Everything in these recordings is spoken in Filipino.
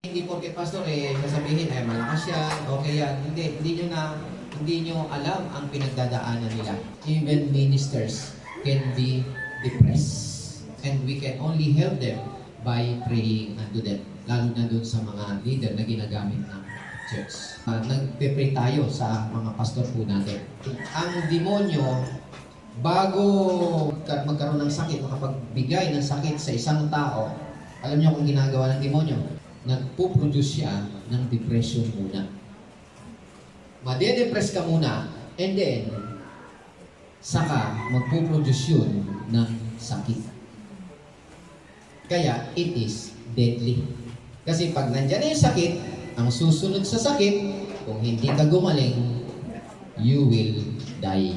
Hindi porket pastor sasabihin malakas yan, okay yan. Hindi nyo alam ang pinagdadaanan nila. Even ministers can be depressed. And we can only help them by praying unto them. Lalo na dun sa mga leader na ginagamit ng church. Nagpe-pray tayo sa mga pastor po natin. Ang demonyo, bago magkaroon ng sakit, makapagbigay ng sakit sa isang tao, alam niyo kung ginagawa ng demonyo? Nagpo-produce siya ng depression muna. Made-depress ka muna, and then, saka magpo-produce yun ng sakit. Kaya, it is deadly. Kasi pag nandyan na yung sakit, ang susunod sa sakit, kung hindi ka gumaling, you will die.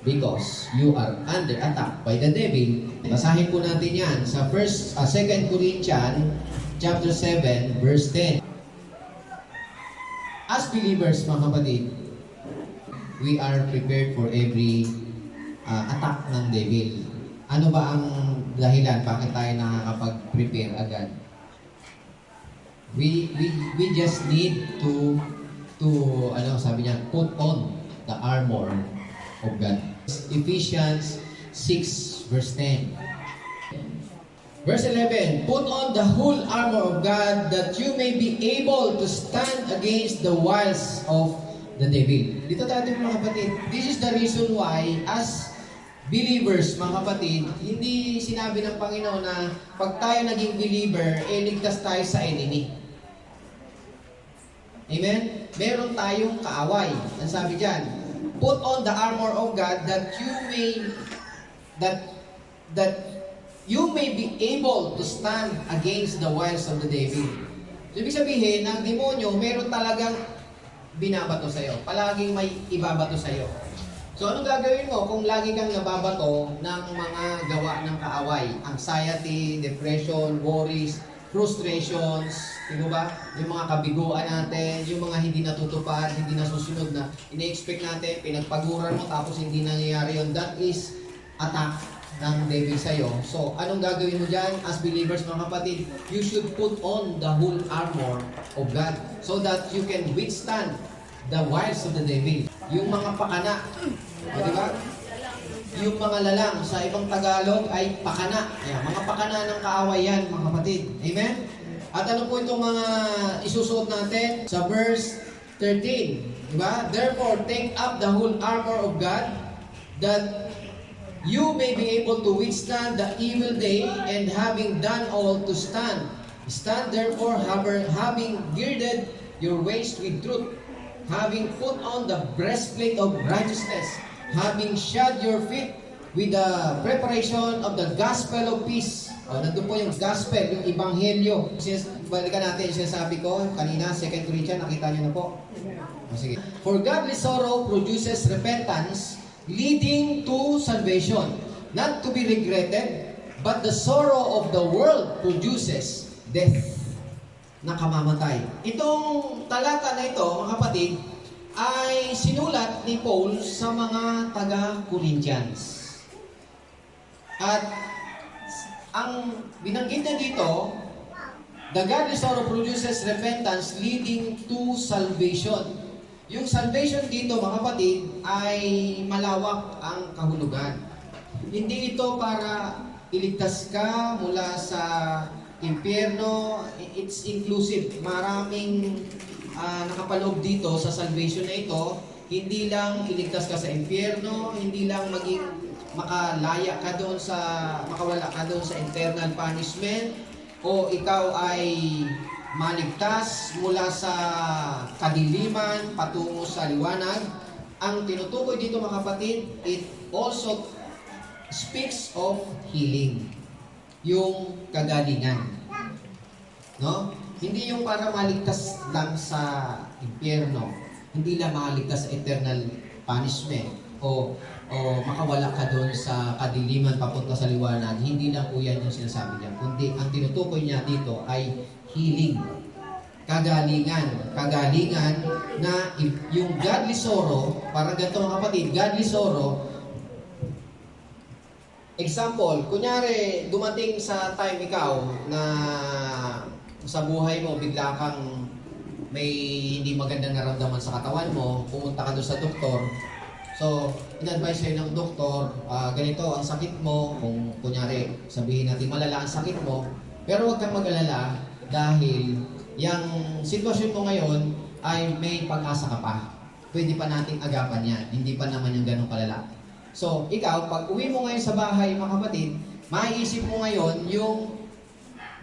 Because you are under attack by the devil. Basahin po natin yan sa 2 Corinthians chapter 7, verse 10. As believers, mga kapatid, we are prepared for every attack ng devil. Ano ba ang dahilan? Bakit tayo nakakapag-prepare agad? We just need to sabi niya, put on the armor of God. Ephesians 6, verse 10. Verse 11, put on the whole armor of God that you may be able to stand against the wiles of the devil. Dito tayo mga kapatid. This is the reason why as believers, mga kapatid, hindi sinabi ng Panginoon na pag tayo naging believer, ligtas tayo sa enemy. Amen? Meron tayong kaaway. Ang sabi dyan, put on the armor of God that you may be able to stand against the wiles of the devil. So, ibig sabihin, ang demonyo, meron talagang binabato sa'yo. Palaging may ibabato sa'yo. So, anong gagawin mo kung lagi kang nababato ng mga gawa ng kaaway? Anxiety, depression, worries, frustrations, di ba? Yung mga kabiguan natin, yung mga hindi natutupad, hindi nasusunod na ine-expect natin, pinagpaguran mo tapos hindi nangyayari yun. That is attack ng devil sa'yo. So, anong gagawin mo dyan? As believers, mga kapatid, you should put on the whole armor of God so that you can withstand the wiles of the devil. Yung mga pakana, di ba? Yung mga lalang, sa ibang Tagalog ay pakana. Ayan, mga pakana ng kaaway yan, mga kapatid. Amen? At ano po itong mga isusuot natin? Sa verse 13, di ba? Therefore, take up the whole armor of God that you may be able to withstand the evil day, and having done all to stand. Stand therefore, having girded your waist with truth, having put on the breastplate of righteousness, having shod your feet with the preparation of the gospel of peace. Nandun po yung gospel, yung ebanghelyo. Balikan natin yung sinasabi ko kanina, 2 Corinthians, nakita nyo na po. Sige. For godly sorrow produces repentance, leading to salvation, not to be regretted, but the sorrow of the world produces death, nakamamatay. Itong talata na ito, mga kapatid, ay sinulat ni Paul sa mga taga-Corinthians. At ang binanggit niya dito, the godly sorrow produces repentance leading to salvation. Yung salvation dito, mga kapatid, ay malawak ang kahulugan. Hindi ito para iligtas ka mula sa impyerno. It's inclusive. Maraming nakapaloob dito sa salvation na ito. Hindi lang iligtas ka sa impyerno, hindi lang maging makawala ka doon sa eternal punishment, o ikaw ay maligtas mula sa kadiliman patungo sa liwanag. Ang tinutukoy dito, mga kapatid, it also speaks of healing. Yung kagalingan. No? Hindi yung para maligtas lang sa impyerno. Hindi lang maligtas sa eternal punishment o makawala ka doon sa kadiliman papunta sa liwanag. Hindi lang po yan yung sinasabi niya. Kundi ang tinutukoy niya dito ay healing. Kagalingan na yung godly sorrow, parang ganito mga kapatid, godly sorrow, example, kunyari, dumating sa time ikaw na sa buhay mo, bigla kang may hindi magandang naramdaman sa katawan mo, pumunta ka doon sa doktor. So, in-advise sa'yo ng doktor, ganito ang sakit mo, kung kunyari sabihin natin malala ang sakit mo, pero huwag kang mag-alala dahil yung sitwasyon mo ngayon ay may pag-asa ka pa. Pwede pa nating agapan yan, hindi pa naman yung ganong kalala. So, ikaw, pag uwi mo ngayon sa bahay, mga kapatid, maiisip mo ngayon yung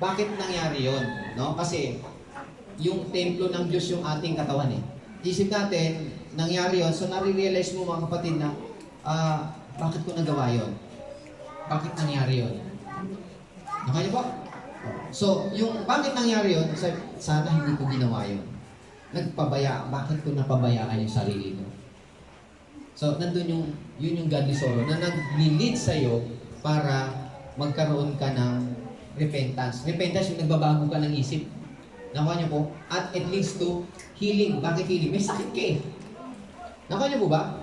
bakit nangyari yon, no? Kasi yung templo ng Diyos yung ating katawan eh. Isip natin, nangyari yon, so nare-realize mo mga kapatid na, bakit ko nagawa yon? Bakit nangyari yon? Nakaya po? So, yung bakit nangyari yon, sana hindi ko ginawa yon. Bakit ko napabayaan yung sarili ko? So, nandun yun yung godly sorrow na nag-lead sa'yo para magkaroon ka ng repentance. Repentance yung nagbabago ka ng isip. Nakuha niyo po? At it leads to healing. Bakit healing? May sakit ka eh. Nakuha niyo po ba?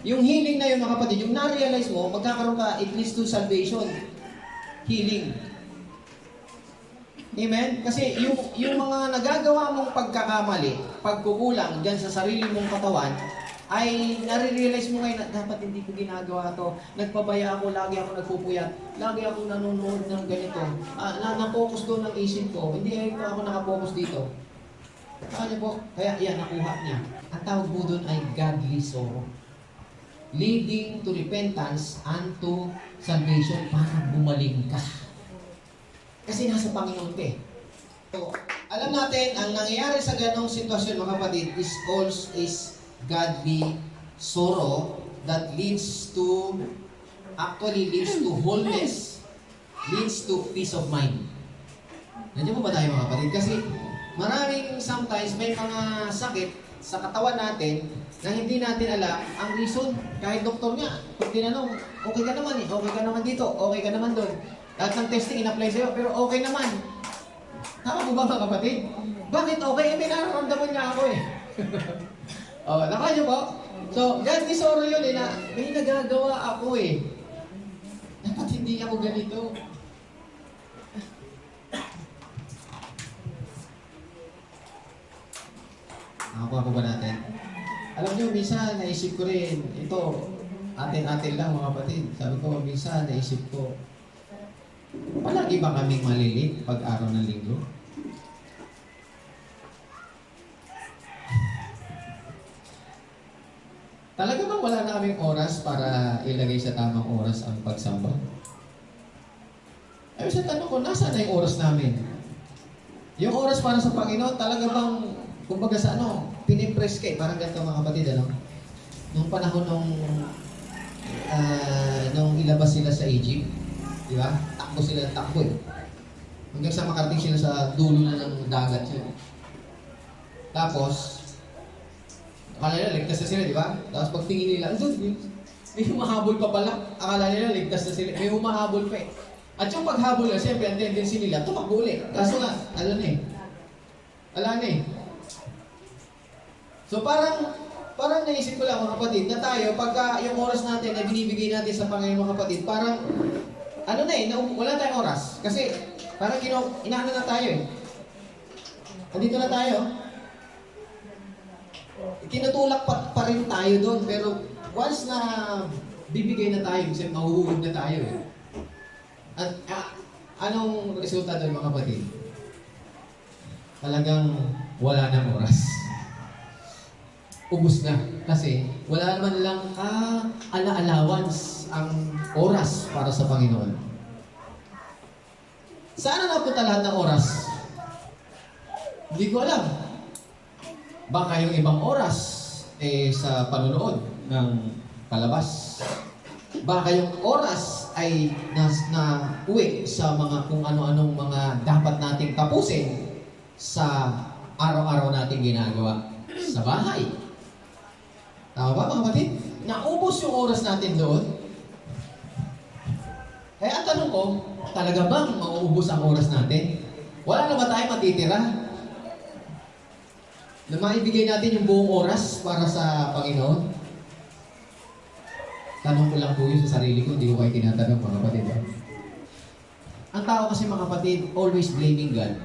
Yung healing na yun, mga kapatid, yung na-realize mo, magkakaroon ka, it leads to salvation. Healing. Amen? Kasi yung mga nagagawa mong pagkakamali, pagkukulang dyan sa sarili mong katawan, ay nare-realize mo ngayon na dapat hindi ko ginagawa to. Nagpabaya ako, lagi ako nagpupuyat, lagi ako nanonood ng ganito. Na-focus doon ang isip ko, hindi ako nakapokus dito. Kaya po, kaya yan, nakuha niya. Ang tawag po doon ay godly sorrow. Leading to repentance and to salvation para bumaling ka. Kasi nasa Panginoon ka eh. So, alam natin, ang nangyayari sa ganong sitwasyon, mga kapatid, is godly sorrow that leads to wholeness, leads to peace of mind. Nandiyan po ba tayo mga kapatid? Kasi maraming sometimes may mga sakit sa katawan natin na hindi natin alam ang reason. Kahit doktor nga, pag tinanong, okay ka naman eh, okay ka naman dito, okay ka naman doon. Lahat ng testing in-apply sa'yo, pero okay naman. Tama po ba mga kapatid? Bakit okay? May nararamdaman nga ako eh. Nakaya niyo po? So, godly sorrow yun eh, na may nagagawa ako eh. Dapat hindi ako ganito. Nakakuha ko ba natin? Alam niyo, minsan naisip ko rin, ito, atin-atin lang mga kapatid. Sabi ko, minsan naisip ko, palagi ba kaming malilit pag araw ng linggo? Talaga bang wala na kaming oras para ilagay sa tamang oras ang pagsamba? Ay, sa tanong ko, nasaan na yung oras namin? Yung oras para sa Panginoon, talaga bang, kumbaga sa pinimpress ka eh, parang ganito mga kapatid, nung panahon nung ilabas sila sa Egypt, di ba? Takbo sila, takbo eh. Hanggang sa makarating sila sa dulo na ng dagat yun. Tapos, akala nila, ligtas na sila, di ba? Tapos pagtingin nila, may humahabol pa pala. Akala nila, ligtas na sila. May humahabol pa eh. At yung paghabol na, siyempre, ang tendency nila, tumakbo ulit. Kaso nga, ala na eh. So parang naisip ko lang mga kapatid, na tayo, pagka yung oras natin na binibigay natin sa Panginoon mga kapatid, parang, wala tayong oras. Kasi, parang inaano na tayo eh. Andito na tayo. Tinutulak pa rin tayo doon, pero once na bibigay na tayo, kasi mahuhulog na tayo eh. At anong resulta doon mga kapatid? Talagang wala nang oras. Ubus na. Kasi wala naman lang ala-allowance ang oras para sa Panginoon. Saan na napunta lahat ng oras? Hindi ko alam. Baka yung ibang oras sa panonood ng palabas. Baka yung oras ay na uwi sa mga kung ano-anong mga dapat nating tapusin sa araw-araw nating ginagawa sa bahay. Tama ba mga kapatid? Naubos yung oras natin doon. Kaya ang tanong ko, talaga bang mauubos ang oras natin? Wala na ba tayo matitira? Na maibigay natin yung buong oras para sa Panginoon? Tanong ko lang po yun sa sarili ko, hindi ko kayo tinatanong mga kapatid. Ang tao kasi mga kapatid, always blaming God.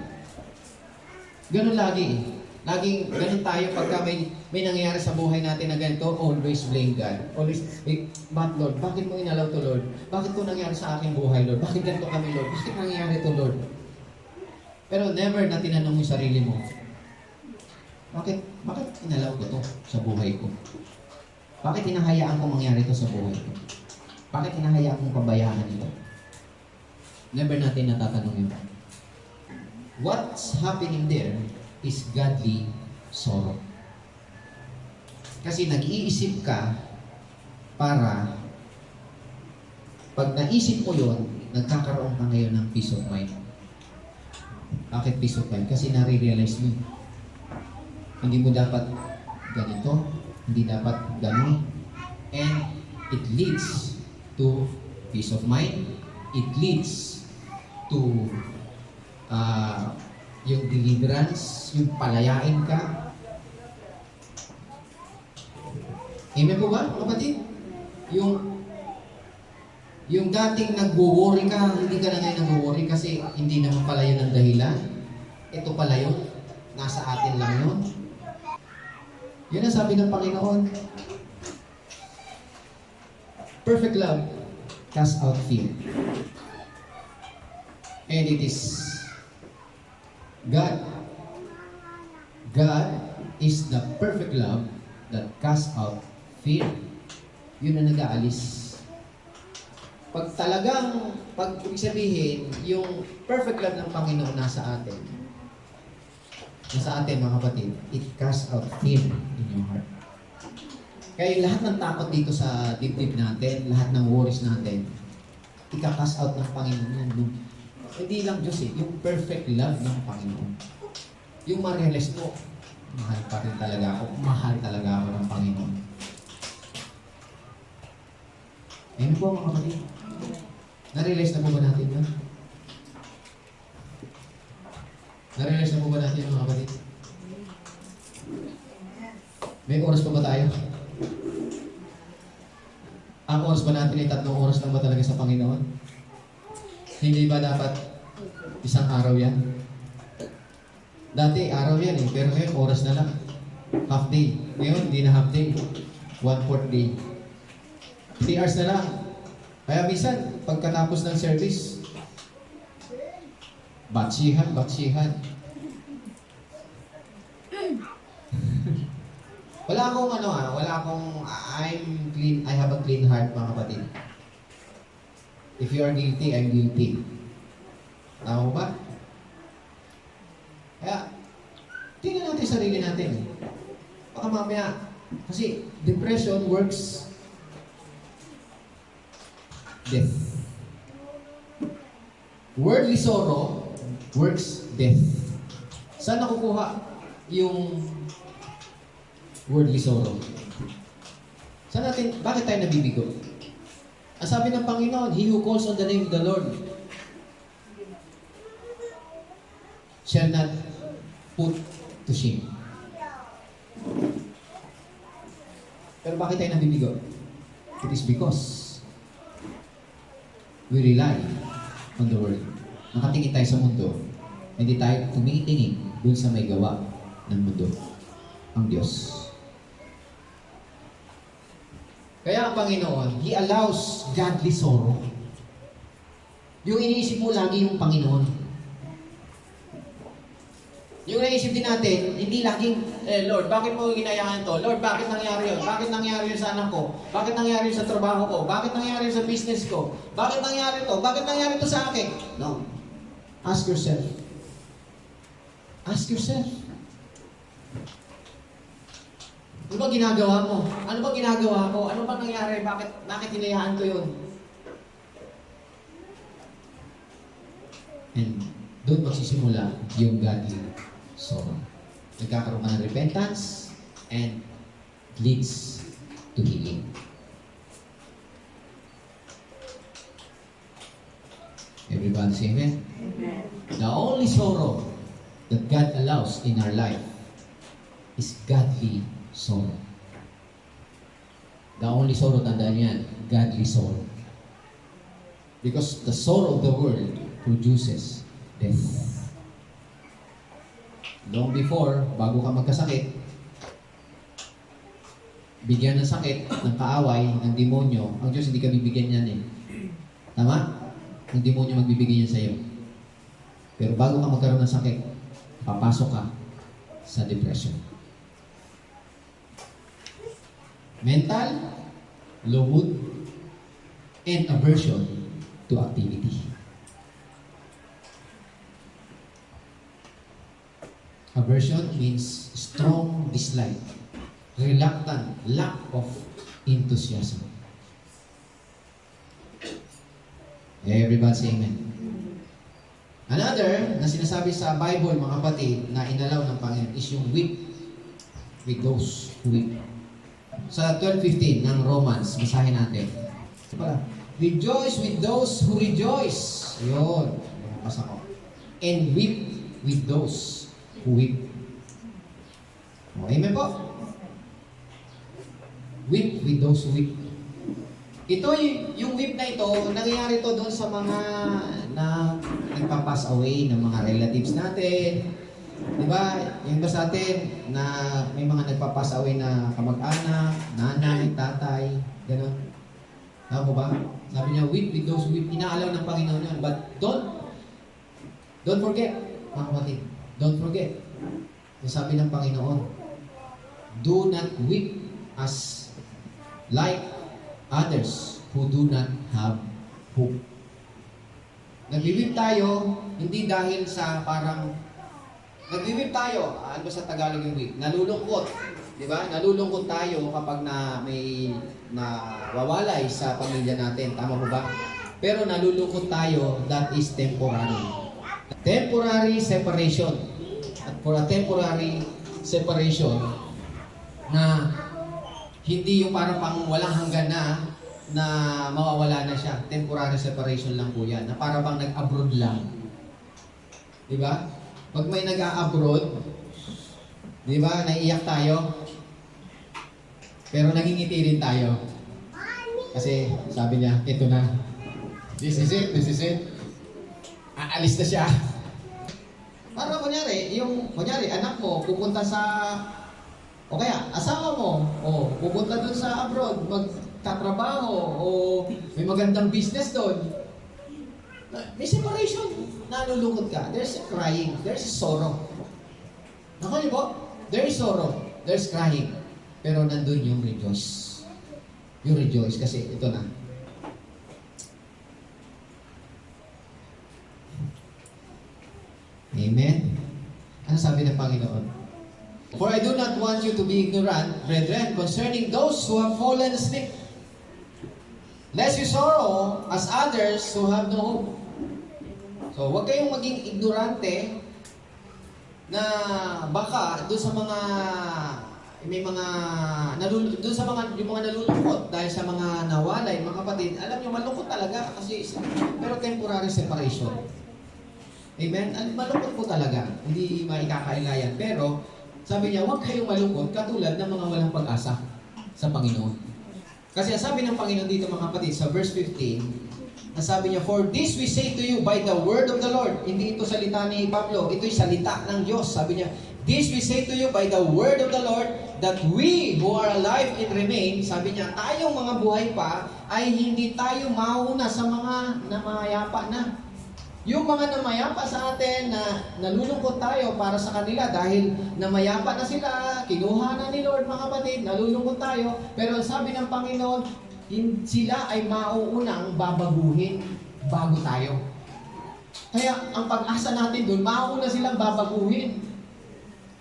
Ganun lagi eh. Laging ganun tayo pagka may nangyayari sa buhay natin na ganito, always blame God. Always, but Lord, bakit mo inalaw to Lord? Bakit to nangyari sa aking buhay Lord? Bakit ganito kami Lord? Bakit nangyayari to Lord? Pero never na tinanong mo yung sarili mo, bakit inalaw ko to sa buhay ko? Bakit hinahayaan ko mangyari to sa buhay ko? Bakit hinahayaan kong pabayaan ito? Never natin natatanong yun. What's happening there is godly sorrow. Kasi nag-iisip ka para pag naisip mo yun, nagkakaroon ka ngayon ng peace of mind. Bakit peace of mind? Kasi nare-realize mo, hindi mo dapat ganito, hindi dapat ganun. And it leads to peace of mind. It leads to yung deliverance, yung palayain ka. Amen po ba, kapatid? Yung dating nag-worry ka, hindi ka na ngayon nag-worry kasi hindi naman pala yun ang dahilan. Ito pala yun. Nasa atin lang yun. Yun ang sabi ng Panginoon. Perfect love casts out fear. And it is God. God is the perfect love that casts out fear. Yun ang nag-aalis. Pag ibig sabihin, yung perfect love ng Panginoon nasa atin, mga kapatid, it casts out fear in your heart. Kaya lahat ng takot dito sa dibdib natin, lahat ng worries natin, ika-cast out ng Panginoon. Hindi lang Diyos eh, yung perfect love ng Panginoon. Yung ma-realize mo, mahal pa rin talaga ako, mahal talaga ako ng Panginoon. Ayun po mga kapatid. Na-realize na po ba natin yun? Na-realize na po ba natin mga kapatid? May oras pa ba tayo? Ang oras ba natin ay 3 oras lang ba talaga sa Panginoon? Hindi ba dapat isang araw yan? Dati araw yan eh, pero ngayon oras na lang. Half day. Ngayon hindi na half day. 1/4 day. 3 hours na lang. Kaya minsan, pagkatapos ng service, batsihan. I'm clean, I have a clean heart, mga kapatid. If you are guilty, I'm guilty. Tama ba? Kaya, tingnan natin sarili natin. Baka mamaya, kasi depression works death. Worldly sorrow works death. Saan nakukuha yung worldly sorrow? Saan natin, bakit tayo nabibigo? Ang sabi ng Panginoon, he who calls on the name of the Lord shall not put to shame. Pero bakit tayo nabibigo? It is because we rely on the Word. Nakatingin tayo sa mundo, hindi tayo tumitingin dun sa may gawa ng mundo, ang Diyos. Kaya ang Panginoon, He allows godly sorrow. Yung iniisip mo lagi yung Panginoon. Yung naisip din natin, hindi laging, Lord, bakit mo ginayaan to? Lord, bakit nangyari yun? Bakit nangyari yun sa anak ko? Bakit nangyari yun sa trabaho ko? Bakit nangyari yun sa business ko? Bakit nangyari to? Bakit nangyari to sa akin? No. Ask yourself. Ask yourself. Ano ba ginagawa mo? Ano ba ginagawa ko? Ano ba nangyari? Bakit hinayaan ko yun? And doon magsisimula yung godly sorrow. Nagkakaroon ka ng repentance and leads to healing. Everybody say amen? Amen. The only sorrow that God allows in our life is godly sorrow. The only sorrow, tandaan yan, godly sorrow. Because the sorrow of the world produces death. long before, bago ka magkasakit, bigyan ng sakit, ng kaaway, ng demonyo, ang Diyos hindi ka bibigyan yan eh. Tama? Ang demonyo magbibigay yan sa'yo. Pero bago ka magkaroon ng sakit, papasok ka sa depression. Mental, low mood, and aversion to activity. Aversion means strong dislike, reluctant, lack of enthusiasm. Everybody say amen. Another na sinasabi sa Bible, mga kapatid, na inalaw ng Panginoon is yung weep with those who weep. Sa 12:15 ng Romans, basahin natin. Rejoice with those who rejoice. Yun. Basa ko. And weep with those who weep. Amen po. Weep with those who weep. Ito, yung weep na ito, nangyayari to doon sa mga na nagpapass away ng mga relatives natin. Di ba? Yung ba sa atin na may mga nagpapass away na kamag-anak, nanay, tatay, gano'n. Tama mo ba? Sabi niya, weep with those who weep. Inaalaw ng Panginoon yun. But don't forget, mga kapatid, don't forget. Yung sabi ng Panginoon, do not weep as like others who do not have hope. Nagbiwip tayo, hindi dahil sa parang, nagbiwip tayo, ano ba sa Tagalog yung weep? Nalulungkot. Di ba? Nalulungkot tayo kapag may nawawalay sa pamilya natin. Tama mo ba? Pero nalulungkot tayo, that is temporary. Temporary separation. At for a temporary separation, na hindi yung parang pang walang hanggan na mawawala na siya. Temporary separation lang po yan. Na parang bang nag-abroad lang. Di ba? Pag may nag-a-abroad, di ba, naiiyak tayo. Pero nangingiti rin tayo. Kasi sabi niya, ito na. This is it. Aalis na siya. Para kunyari, anak mo pupunta sa, o kaya asawa mo, pupunta dun sa abroad, magtatrabaho, o may magandang business doon. May separation. Nalulungkot ka. There's crying. There's sorrow. Naku niyo po? There is sorrow. There's crying. Pero nandun yung rejoice. Yung rejoice kasi ito na. Amen? Ano sabi ng Panginoon? For I do not want you to be ignorant, brethren, concerning those who have fallen asleep. Lest you sorrow as others who have no hope. So, huwag kayong maging ignorante na baka doon sa mga doon sa mga yung mga nalulungkot dahil sa mga nawalay, mga kapatid, alam niyo malungkot talaga kasi pero temporary separation. Amen? Malungkot po talaga. Hindi maikakailayan. Pero sabi niya, huwag kayong malungkot katulad ng mga walang pag-asa sa Panginoon. Kasi sabi ng Panginoon dito, mga kapatid, sa verse 15, sabi niya, for this we say to you by the word of the Lord. Hindi ito salita ni Pablo, ito'y salita ng Diyos. Sabi niya, this we say to you by the word of the Lord, that we who are alive and remain, sabi niya, tayong mga buhay pa, ay hindi tayo mauna sa mga namayapa na. Yung mga namayapa sa atin na nalulungkot tayo para sa kanila dahil namayapa na sila, kinuha na ni Lord, mga kapatid, nalulungkot tayo. Pero sabi ng Panginoon, sila ay mauunang babaguhin bago tayo. Kaya ang pag-asa natin doon, mauuna silang babaguhin.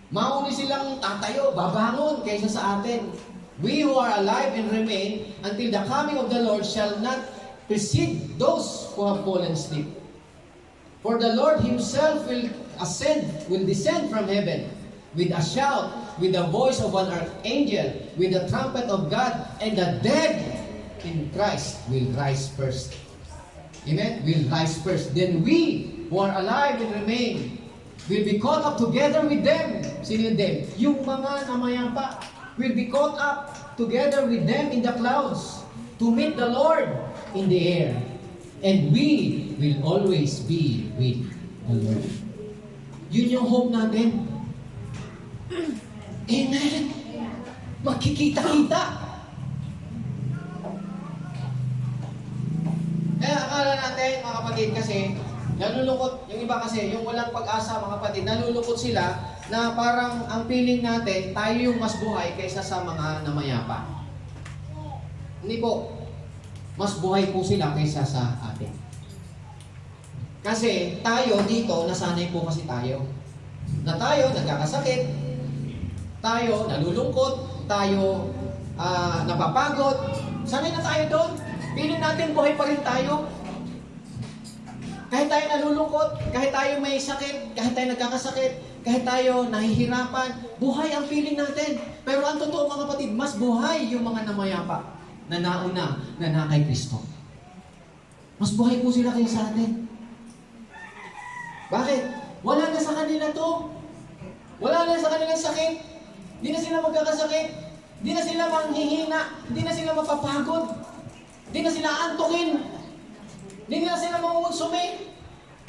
Mauna silang tatayo, babangon kaysa sa atin. We who are alive and remain until the coming of the Lord shall not precede those who have fallen asleep. For the Lord Himself will descend from heaven with a shout, with the voice of an archangel, with the trumpet of God, and the dead in Christ will rise first. Amen? Will rise first. Then we who are alive and remain will be caught up together with them. Sino yung them? Yung mga namayapa will be caught up together with them in the clouds to meet the Lord in the air. And we will always be with the Lord. Yun yung hope natin. Amen. Magkikita-kita. Kaya akala natin, mga kapatid, kasi nalulungkot, yung iba kasi, yung walang pag-asa, mga kapatid, nalulungkot sila na parang ang feeling natin, tayo yung mas buhay kaysa sa mga namayapa. Hindi po. Mas buhay po sila kaysa sa atin. Kasi tayo dito, nasanay po kasi tayo. Na tayo nagkakasakit, tayo nalulungkot, tayo napapagod. Sanay na tayo doon. Feeling natin buhay pa rin tayo. Kahit tayo nalulungkot, kahit tayo may sakit, kahit tayo nagkakasakit, kahit tayo nahihirapan, buhay ang feeling natin. Pero ang totoo, mga kapatid, mas buhay yung mga namayapa na nauna na kay Kristo. Mas buhay po sila kaysa sa atin. Bakit? Wala na sa kanila to. Wala na sa kanilang sakit. Hindi na sila magkakasakit. Hindi na sila manghihina. Hindi na sila mapapagod. Hindi na sila antukin. Hindi na sila mangungunsumi.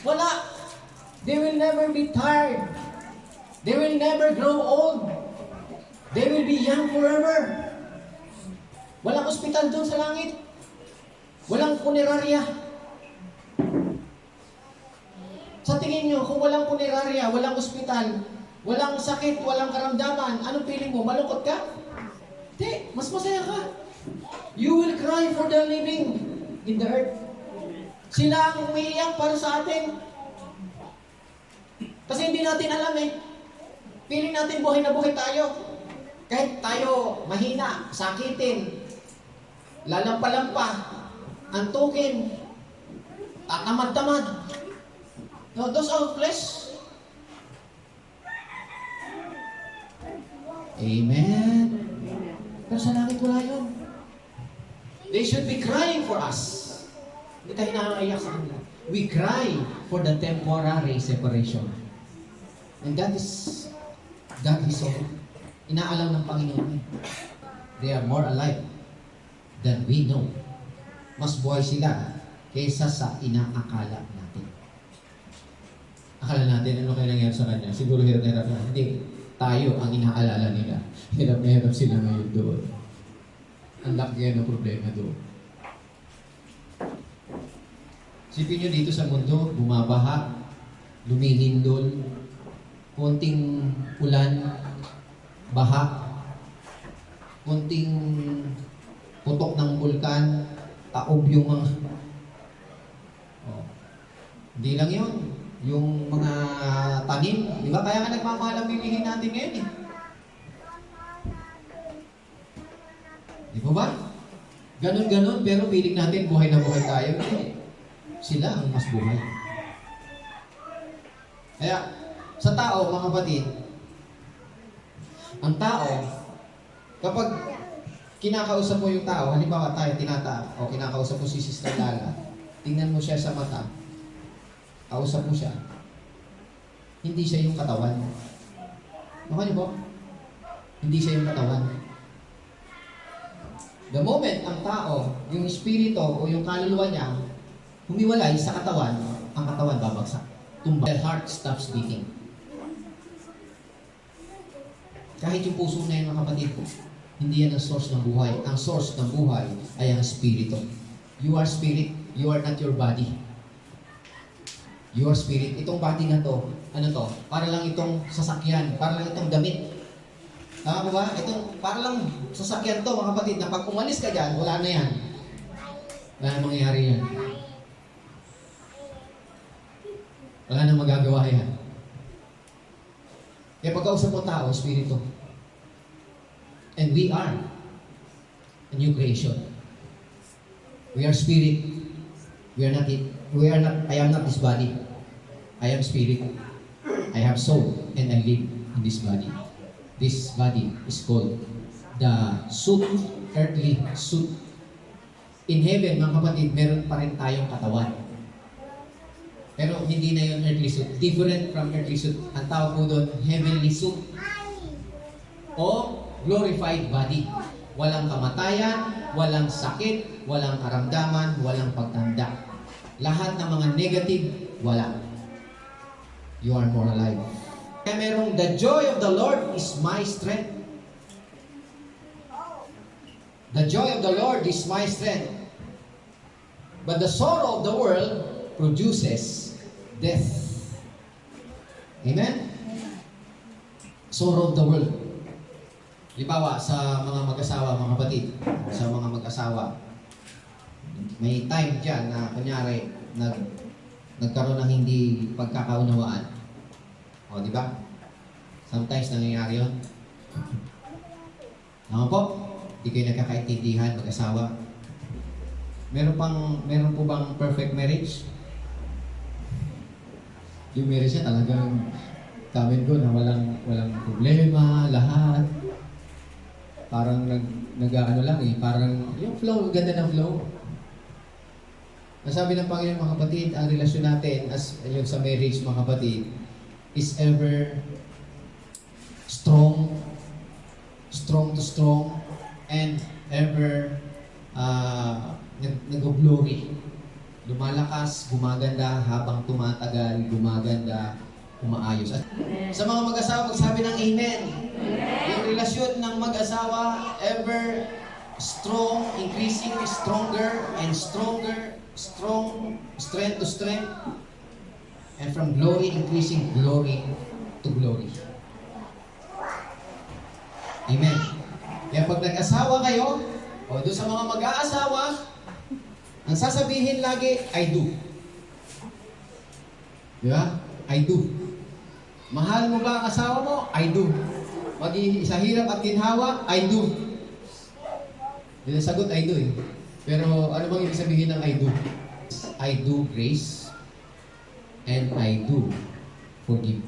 Wala. They will never be tired. They will never grow old. They will be young forever. Walang ospital doon sa langit. Walang punerarya. Sa tingin nyo, kung walang punerarya, walang ospital, walang sakit, walang karamdaman, anong feeling mo? Malungkot ka? Hindi, mas masaya ka. You will cry for the living in the earth. Sila ang umiiyak para sa atin. Kasi hindi natin alam eh. Feeling natin buhay na buhay tayo. Kahit tayo mahina, sakitin, lalampa-lampa, antukin, tatamad-tamad. No, those are flesh. Amen. Pero sa langit wala yun. They should be crying for us. Hindi tayo nakakaiyak sa kanila. We cry for the temporary separation. And that is all. Inaalam ng Panginoon. They are more alive than we know. Mas buhay sila kaysa sa inaakala natin. Akala natin ano kaya nangyari sa kanya? Siguro hirap na. Hindi. Tayo ang inaalala nila. Hirap na hirap sila ngayon doon. Ang laki ng problema doon. Sipin nyo dito sa mundo, bumabaha, lumilindol, konting ulan, baha, konting putok ng bulkan, taob yung mga... Hindi lang yun. Yung mga tanim, di ba? Kaya nga nagmamahal ang bilihin natin ngayon eh. Di ba ba? Ganon-ganon, pero piling natin buhay na buhay tayo. Sila ang mas buhay. Kaya, sa tao, mga kapatid, ang tao, kapag kinakausap mo yung tao, halimbawa tayo, o kinakausap mo si Sister Lala, tingnan mo siya sa mata, kausap mo siya, hindi siya yung katawan. Baka niyo po? Hindi siya yung katawan. The moment ang tao, yung espiritu o yung kaluluwa niya, humiwalay sa katawan, ang katawan babagsak. Tumba. The heart stops beating. Kahit yung puso na yun, mga kapatid ko, hindi yan ang source ng buhay. Ang source ng buhay ay ang espiritu. You are spirit, you are not your body. Your spirit. Itong body na to, ano to? Para lang itong sasakyan, para lang itong damit. Tama ba? Itong, para lang sasakyan to, mga kapatid, na pag umalis ka dyan, wala na yan. Wala na mangyayari yan. Wala na magagawa yan. Kaya pagkausap mo tao, espiritu. And we are a new creation. We are spirit. We are not it. I am not this body. I am spirit. I have soul and I live in this body. This body is called the suit, earthly suit. In heaven, mga kapatid, meron pa rin tayong katawan. Pero hindi na yun earthly suit. Different from earthly suit. Ang tawag po doon, heavenly suit. O glorified body. Walang kamatayan, walang sakit, walang karamdaman, walang pagtanda. Lahat ng mga negative, wala. You are more alive. Kaya merong, the joy of the Lord is my strength. The joy of the Lord is my strength. But the sorrow of the world produces death. Amen? Sorrow of the world. Halimbawa, sa mga mag-asawa, mga kapatid, sa mga mag-asawa, may time dyan na, kunyari, nagkaroon ng hindi pagkakaunawaan. O, di ba? Sometimes nangyayari yun. Ano po? Hindi kayo nagkakaintindihan, mag-asawa. Meron po bang perfect marriage? Yung marriage niya talagang kamin ko na walang problema, lahat. Parang nag-ano lang eh, parang yung flow, ganda ng flow. Nasabi ng Panginoon, mga kapatid, ang relasyon natin as yung sa marriage, mga kapatid, is ever strong to strong, and ever nag-glory. Lumalakas, gumaganda, habang tumatagal, gumaganda, umaayos. At sa mga mag-asawa, magsabi ng amen. Yung relasyon ng mag-asawa, ever strong, increasing stronger and stronger, strength to strength, and from glory, increasing glory to glory. Amen. Kaya pag nag-asawa kayo, o doon sa mga mag-aasawa, ang sasabihin lagi, I do. Di ba? I do. Mahal mo ba ang asawa mo? I do. Sa hirap at ginhawa, I do. Yun ang sagot, I do eh. Pero ano bang ibig sabihin ng I do? I do grace and I do forgive.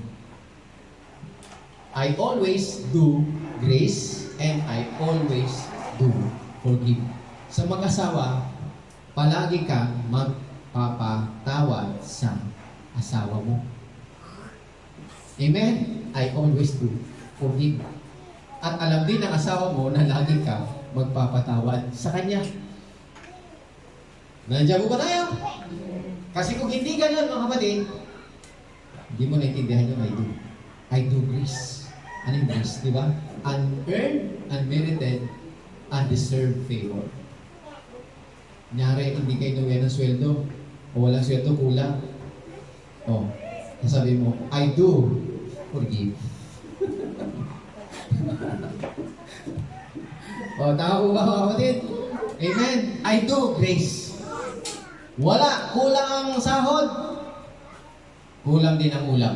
I always do grace and I always do forgive. Sa mag-asawa, palagi kang magpapatawad sa asawa mo. Amen? I always do forgive. At alam din ng asawa mo na lagi kang magpapatawad sa kanya. Nandiyan mo ba tayo? Kasi kung hindi ganun, mga kapatid, hindi mo naintindihan yung I do. I do grace. Ano yung grace, di ba? Unearned, unmerited, undeserved favor. Kunyari, hindi kayo nawiyan ng sweldo, o walang sweldo, kulang. O, sasabi mo, I do forgive. O, tama po ba, mga kapatid? Amen. I do grace. Wala, kulang ang sahod. Kulang din ang ulam.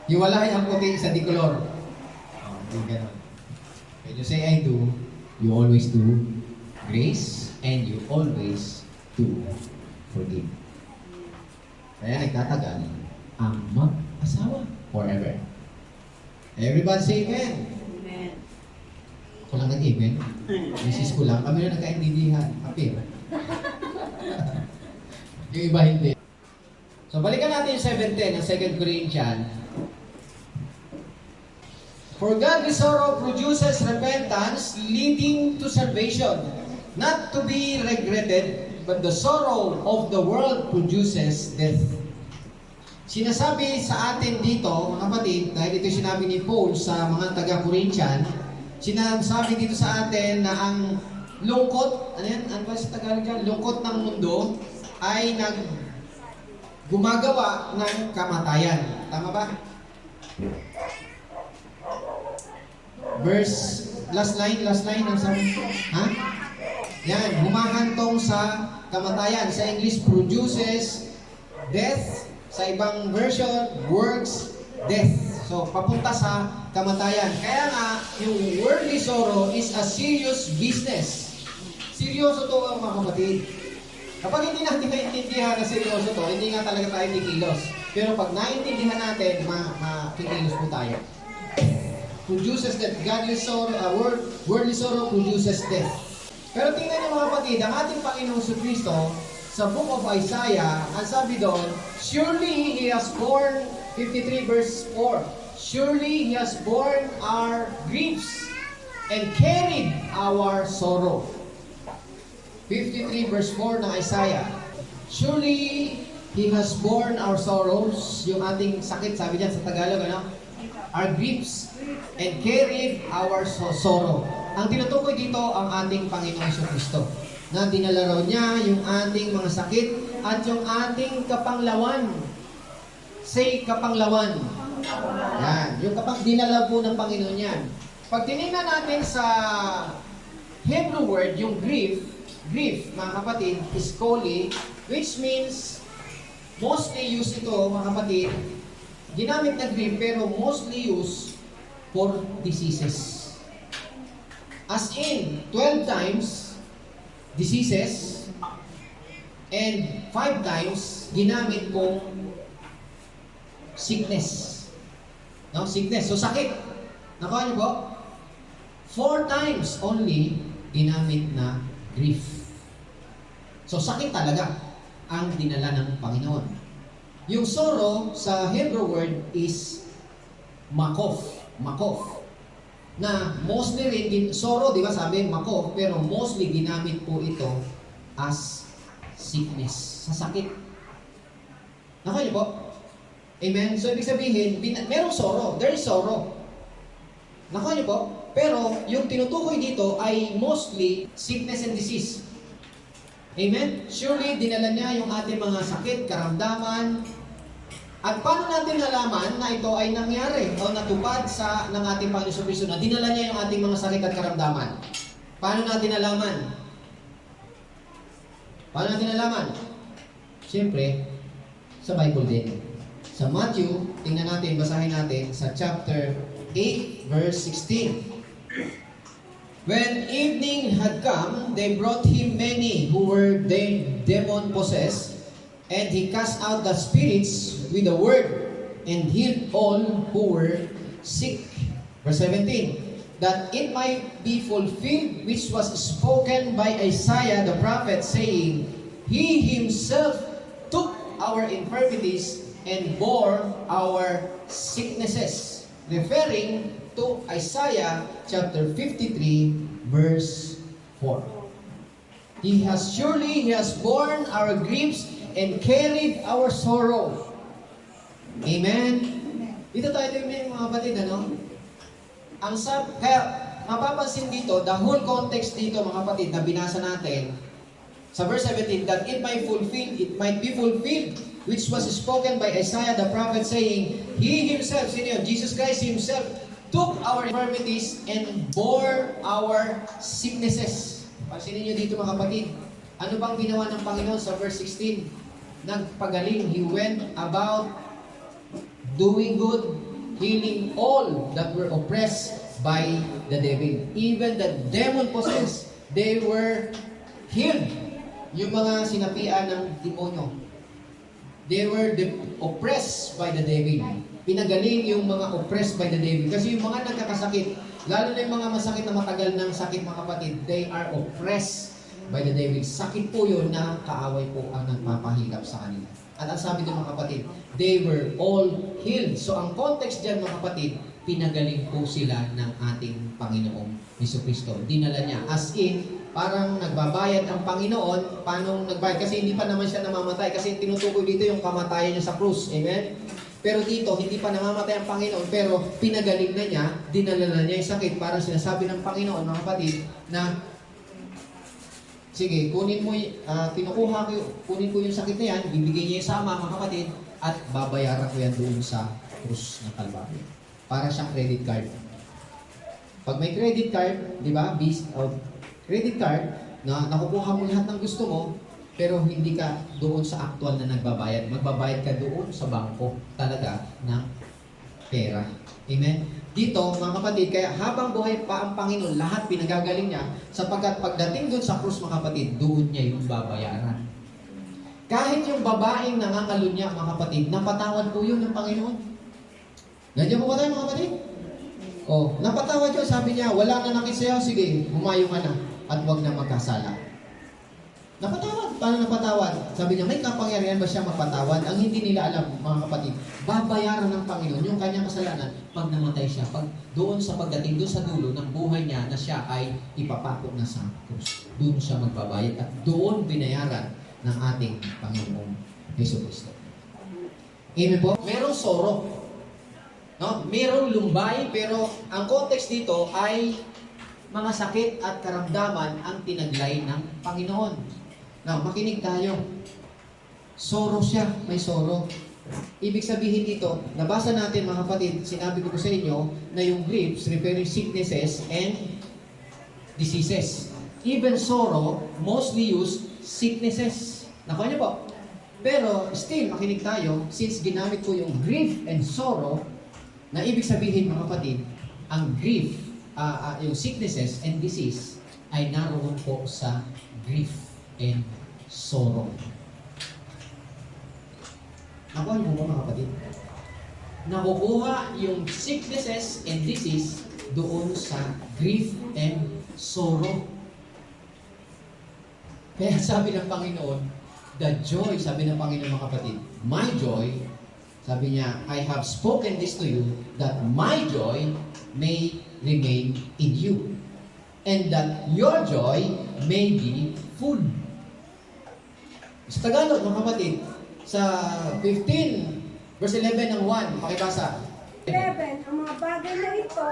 Hiwalay ang puti sa dikolor. Hindi ganon. When you say I do, you always do grace and you always do forgive. Kaya nagtatagal ang mag-asawa forever. Everybody say amen. Amen. Ako lang nag-amen. Misis ko lang. Kami na nagkaintindihan. Apir. Yung iba hindi. So balikan natin yung 7:10 ng 2 Corinthians. For godly sorrow produces repentance leading to salvation, not to be regretted, but the sorrow of the world produces death. Sinasabi sa atin dito, mga kapatid, dahil ito sinabi ni Paul sa mga taga-Corinthian, sinasabi dito sa atin na ang lungkot, ano yan? Ano ba sa Tagalog yan? Lungkot ng mundo ay gumagawa ng kamatayan. Tama ba? Verse, last line ang sabi. Ha? Yan, humahantong sa kamatayan. Sa English, produces death. Sa ibang version, works death. So, papunta sa kamatayan. Kaya nga, yung worldly sorrow is a serious business. Seryoso to ang mga kapatid. Kapag hindi natin maintindihan na seryoso to, hindi nga talaga tayo kikilos. Pero pag naintindihan natin, makikilos po tayo. Produces death. Godly sorrow, worldly sorrow produces death. Pero tingnan niyo mga kapatid, ang ating Panginoong Kristo sa Book of Isaiah, ang sabi doon, surely He has borne, 53 verse 4, surely He has borne our griefs and carried our sorrow. 53 verse 4 ng Isaiah. Surely, He has borne our sorrows, yung ating sakit, sabi dyan sa Tagalog, ano? Our griefs, and carried our sorrow. Ang tinutukoy dito ang ating Panginoong Kristo, na dinala raw niya yung ating mga sakit at yung ating kapanglawan. Say, kapanglawan. Yan, yung dinala po ng Panginoon yan. Pag tinignan natin sa Hebrew word, yung grief, mga kapatid, is koli, which means, mostly used ito, mga kapatid, ginamit na grief, pero mostly used for diseases. As in, 12 times, diseases, and 5 times, ginamit kong sickness. No? Sickness. So, sakit. Nakuha niyo po? 4 times only, ginamit na grief. So, sakit talaga ang dinala ng Panginoon. Yung sorrow sa Hebrew word is makof. Makof. Na mostly rin, sorrow, di ba sabi, makof, pero mostly ginamit po ito as sickness. Sa sakit. Nakuha niyo po? Amen? So, ibig sabihin, merong sorrow. There is sorrow. Nakuha niyo po? Pero, yung tinutukoy dito ay mostly sickness and disease. Amen? Surely, dinala niya yung ating mga sakit, karamdaman. At paano natin nalaman na ito ay nangyari o natupad ng ating Panginoon Kristo na dinala niya yung ating mga sakit at karamdaman? Paano natin nalaman? Paano natin nalaman? Siyempre, sa Bible din. Sa Matthew, tingnan natin, basahin natin sa chapter 8, verse 16. When evening had come, they brought him many who were demon-possessed, and he cast out the spirits with a word, and healed all who were sick. Verse 17, that it might be fulfilled which was spoken by Isaiah the prophet, saying, He himself took our infirmities and bore our sicknesses. Referring to Isaiah chapter 53, verse 4. He has borne our griefs and carried our sorrow. Amen? Dito tayo tingnan mga kapatid, ano? Kaya mapapansin dito, the whole context dito mga kapatid na binasa natin, sa verse 17, that it might be fulfilled, which was spoken by Isaiah the prophet, saying, He himself, sino yun? Jesus Christ himself, took our infirmities and bore our sicknesses. Pansinin nyo dito mga kapatid, ano bang ginawa ng Panginoon sa verse 16? Nagpagaling. He went about doing good, healing all that were oppressed by the devil. Even the demon-possessed, they were healed. Yung mga sinapian ng demonyo, they were oppressed by the devil. Pinagaling yung mga oppressed by the devil. Kasi yung mga nagkakasakit, lalo na yung mga masakit na matagal ng sakit mga kapatid, they are oppressed by the devil. Sakit po yun na kaaway po ang nagpapahirap sa kanila. At ang sabi ng mga kapatid, they were all healed. So ang context dyan mga kapatid, pinagaling po sila ng ating Panginoong Jesucristo. Dinala niya. As in, parang nagbabayad ang Panginoon. Paano nagbayad? Kasi hindi pa naman siya namamatay. Kasi tinutukoy dito yung kamatayan niya sa krus. Amen? Pero dito, hindi pa namamatay ang Panginoon. Pero pinagaling na niya, dinala na niya yung sakit. Parang sinasabi ng Panginoon, mga kapatid, na sige, kunin ko yung sakit na yan, bibigyan niya yung sama, mga kapatid, at babayaran ko yan doon sa krus ng Kalbaryo. Para siyang credit card. Pag may credit card, di ba, credit card, na nakukuha mo lahat ng gusto mo, pero hindi ka doon sa actual na nagbabayad. Magbabayad ka doon sa bangko talaga ng pera. Amen? Dito, mga kapatid, kaya habang buhay pa ang Panginoon, lahat pinagagaling niya, sapagkat pagdating doon sa krus, mga kapatid, doon niya yung babayaran. Kahit yung babaeng nangangalunya, mga kapatid, napatawad po yun ng Panginoon. Nandiyan po ba tayo, mga kapatid? Napatawad yun, sabi niya, wala na nakit sa'yo, sige, humayo ka na, at huwag na magkasala. Napatawad. Paano napatawad? Sabi niya, may kapangyarihan ba siya magpatawad? Ang hindi nila alam, mga kapatid, babayaran ng Panginoon yung kanyang kasalanan pag namatay siya. Pag doon sa pagdating, doon sa dulo ng buhay niya na siya ay ipapako na sa krus. Doon siya magbabayad at doon binayaran ng ating Panginoong Jesucristo. Amen po? Merong sorrow. No? Merong lumbay, pero ang context dito ay mga sakit at karamdaman ang tinaglay ng Panginoon. Now, makinig tayo. Sorrow siya, may sorrow. Ibig sabihin dito, nabasa natin mga kapatid, sinabi ko po sa inyo na yung griefs referring sicknesses and diseases. Even sorrow, mostly used sicknesses. Nakuha niyo po? Pero still, makinig tayo, since ginamit ko yung grief and sorrow, na ibig sabihin mga kapatid, ang grief, yung sicknesses and disease, ay naroon po sa grief and sorrow. Nakuha niyo po mga kapatid? Nakukuha yung sicknesses and disease doon sa grief and sorrow. Kaya sabi ng Panginoon, the joy, sabi ng Panginoon mga kapatid, my joy, sabi niya, I have spoken this to you, that my joy may remain in you, and that your joy may be full. Sa Tagalog, mga kapatid, sa 15, verse 11 ng 1, pakibasa. 11, ang mga bagay na ito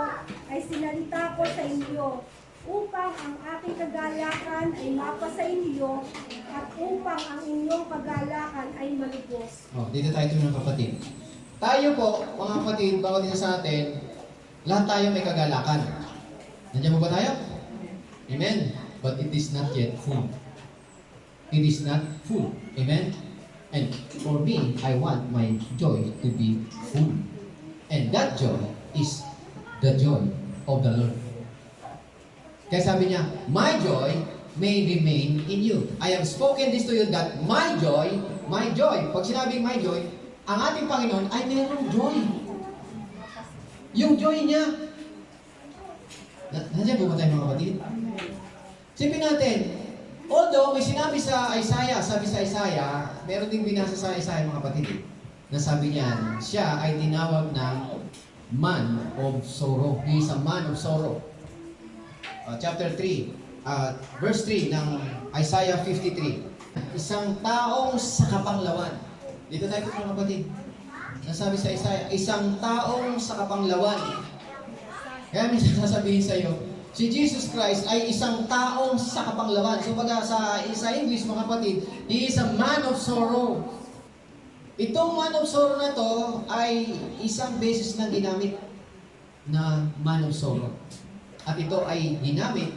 ay sinalita ko sa inyo upang ang aking kagalakan ay mapasa inyo at upang ang inyong kagalakan ay malubos. Dito tayo mga kapatid. Tayo po, mga kapatid, bawat isa sa atin, lahat tayo may kagalakan. Nandiyan mo ba tayo? Amen? But it is not yet full. It is not full. Amen? And for me, I want my joy to be full. And that joy is the joy of the Lord. Kaya sabi niya, my joy may remain in you. I have spoken this to you that my joy, pag sinabing my joy, ang ating Panginoon ay mayroong joy. Yung joy niya, nandiyan po ba tayo mga kapatid? Sipin natin, although may sinabi sa Isaiah, meron ding binasa sa Isaiah mga kapatid, na sabi niya, siya ay tinawag ng man of sorrow. He is a man of sorrow. Chapter 3, verse 3 ng Isaiah 53. Isang taong sa kapanglawan. Dito tayo mga kapatid. Nasabi sa Isaiah, isang taong sa kapanglawan. Kaya minsan sasabihin sa iyo, si Jesus Christ ay isang taong sa kapanglawan. So baga sa English mga kapatid, He is a man of sorrow. Itong man of sorrow na to ay isang beses na ginamit na man of sorrow. At ito ay ginamit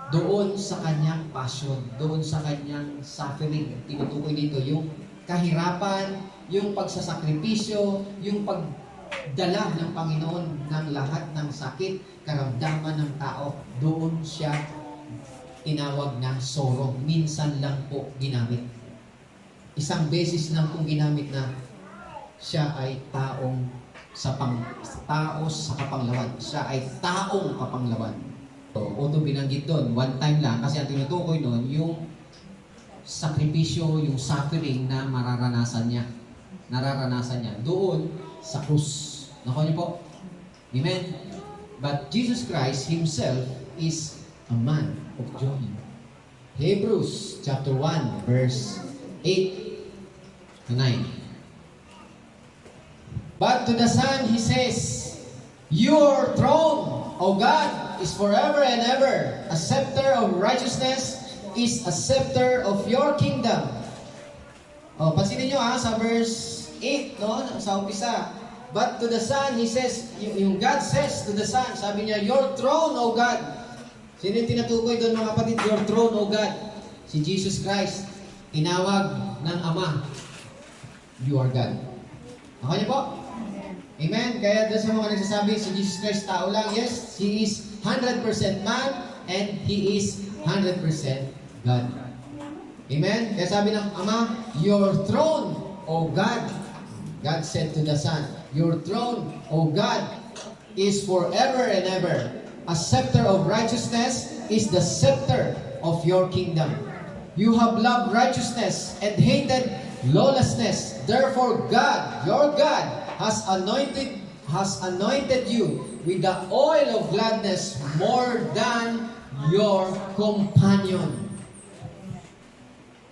doon sa kanyang passion, doon sa kanyang suffering. Tinutukoy dito yung kahirapan, yung pagsasakripisyo, yung pagdala ng Panginoon ng lahat ng sakit, karamdaman ng tao. Doon siya tinawag na sorrow. Minsan lang po ginamit. Isang beses lang pong ginamit na siya ay taos sa kapanglawan. Siya ay taong kapanglawan. Although binanggit doon, one time lang, kasi ang tinutukoy doon, yung sakripisyo, yung suffering na nararanasan niya doon sa krus. Nakuha niyo po? Amen? But Jesus Christ Himself is a man of joy. Hebrews chapter 1, verse 8 to 9. But to the Son He says, your throne, O God, is forever and ever. A scepter of righteousness is a scepter of your kingdom. Pansinin nyo sa verse 8, no? Sa umpisa. But to the Son, He says, yung God says to the Son, sabi niya, your throne, O God. Sino yung tinatukoy doon mga kapatid? Your throne, O God. Si Jesus Christ, tinawag ng Ama, you are God. Okay niyo po? Amen? Kaya doon sa mga nagsasabi, si Jesus Christ tao lang, yes, He is 100% man and He is 100% God. Amen? Kaya sabi ng Ama, your throne, O God. God said to the Son, your throne, O God, is forever and ever. A scepter of righteousness is the scepter of your kingdom. You have loved righteousness and hated lawlessness. Therefore God, your God, has anointed you with the oil of gladness more than your companion.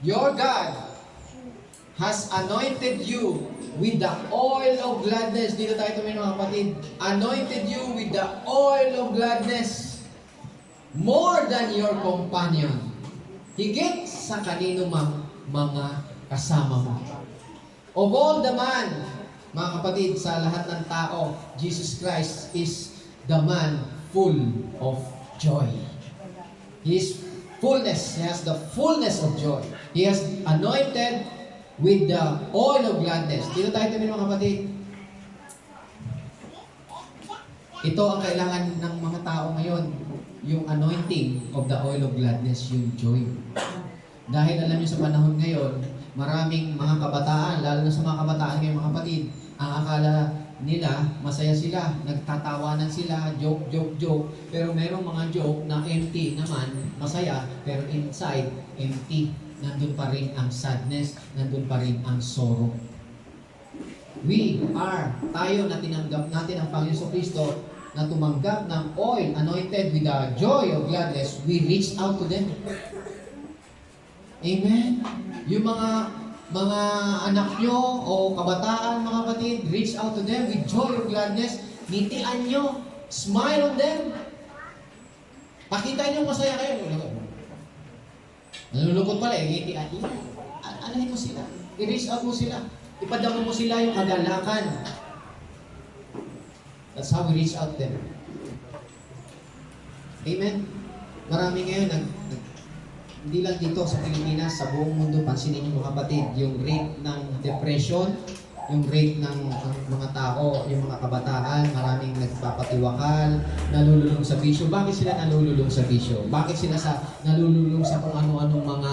Your God has anointed you with the oil of gladness. Dito tayo tumingin mga kapatid. Anointed you with the oil of gladness more than your companion. Higit sa kanino mang mga kasama mo. Of all the man, mga kapatid, sa lahat ng tao, Jesus Christ is the man full of joy. His fullness, He has the fullness of joy. He has anointed with the oil of gladness. Dito tayo tumingin mga kapatid. Ito ang kailangan ng mga tao ngayon. Yung anointing of the oil of gladness, yung joy. Dahil alam niyo sa panahon ngayon, maraming mga kabataan, lalo na sa mga kabataan ngayon mga kapatid, ang akala nila, masaya sila, nagtatawanan sila, joke. Pero merong mga joke na empty naman, masaya, pero inside, empty. Nandun pa rin ang sadness, nandun pa rin ang sorrow. Tayo na tinanggap natin ang Panginoon Kristo, na tumanggap ng oil, anointed with the joy of gladness, we reach out to them. Amen? Yung mga anak nyo o kabataan, mga kapatid, reach out to them with joy of gladness. Ngitian nyo. Smile on them. Pakita nyo masaya kayo. Nalulungkot pala eh. Ngitian nyo. Anahin mo sila. I-reach out mo sila. Ipadama mo sila yung kagalakan. That's how we reach out to them. Amen? Marami ngayon hindi lang dito sa Pilipinas, sa buong mundo, pansinin niyo mga kapatid, yung rate ng depression, yung rate ng mga tao, yung mga kabataan, maraming nagpapatiwakal, nalululong sa bisyo. Bakit sila nalululong sa bisyo? Bakit sila nalululong sa kung ano-anong mga